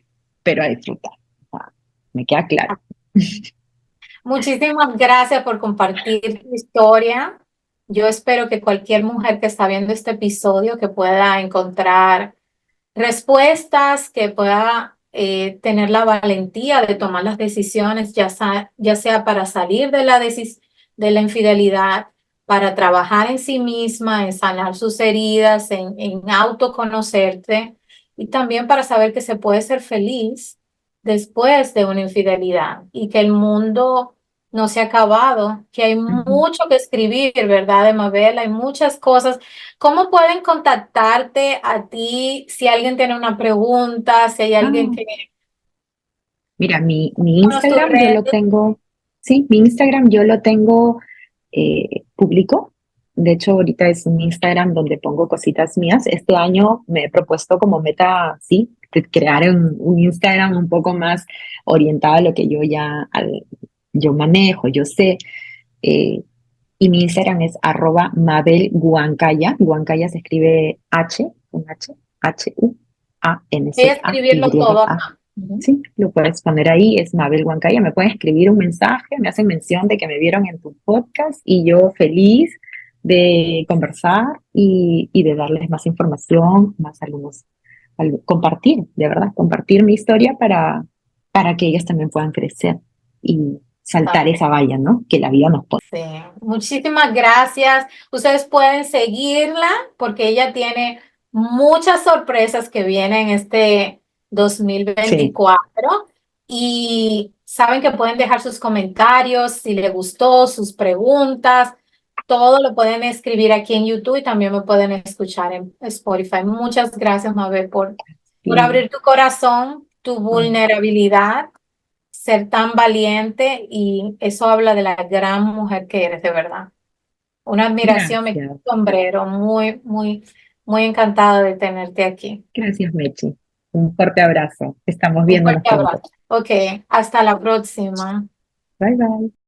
pero a disfrutar. O sea, me queda claro. Muchísimas gracias por compartir tu historia. Yo espero que cualquier mujer que está viendo este episodio que pueda encontrar respuestas, que pueda tener la valentía de tomar las decisiones, ya sea para salir de de la infidelidad, para trabajar en sí misma, en sanar sus heridas, en autoconocerte y también para saber que se puede ser feliz después de una infidelidad y que el mundo no se ha acabado, que hay Ujú. mucho que escribir, ¿verdad, Mabel? Hay muchas cosas. ¿Cómo pueden contactarte a ti si alguien tiene una pregunta, si hay alguien Ah, que... mira, mi Bueno, tus Instagram yo lo redes. tengo, sí, mi Instagram yo lo tengo público. De hecho, ahorita es un Instagram donde pongo cositas mías. Este año me he propuesto como meta, sí, crear un Instagram un poco más orientado a lo que yo ya, yo manejo, yo sé. eh, y mi Instagram es @mabelguancaya. Guancaya se escribe H, un H, H-U. Voy a escribirlo todo A-N-C-A-Y-A. acá. Ujú. Sí, lo puedes poner ahí, es Mabel Huancaya. Me pueden escribir un mensaje, me hacen mención de que me vieron en tu podcast y yo feliz de conversar y de darles más información, más compartir, de verdad, compartir mi historia para que ellas también puedan crecer y saltar esa valla, ¿no? Que la vida nos pone. Sí, muchísimas gracias. Ustedes pueden seguirla porque ella tiene muchas sorpresas que vienen este dos mil Sí, veinticuatro y saben que pueden dejar sus comentarios, si les gustó, sus preguntas, todo lo pueden escribir aquí en YouTube y también me pueden escuchar en Spotify. Muchas gracias, Mabel, por sí. abrir tu corazón, tu Ay, vulnerabilidad, ser tan valiente y eso habla de la gran mujer que eres, de verdad. Una admiración, me quito gracias, el sombrero, muy, muy, muy encantada de tenerte aquí. gracias, Mechi. Un fuerte abrazo. Estamos Un viéndonos fuerte pronto. abrazo. Ok, hasta la próxima. Bye, bye.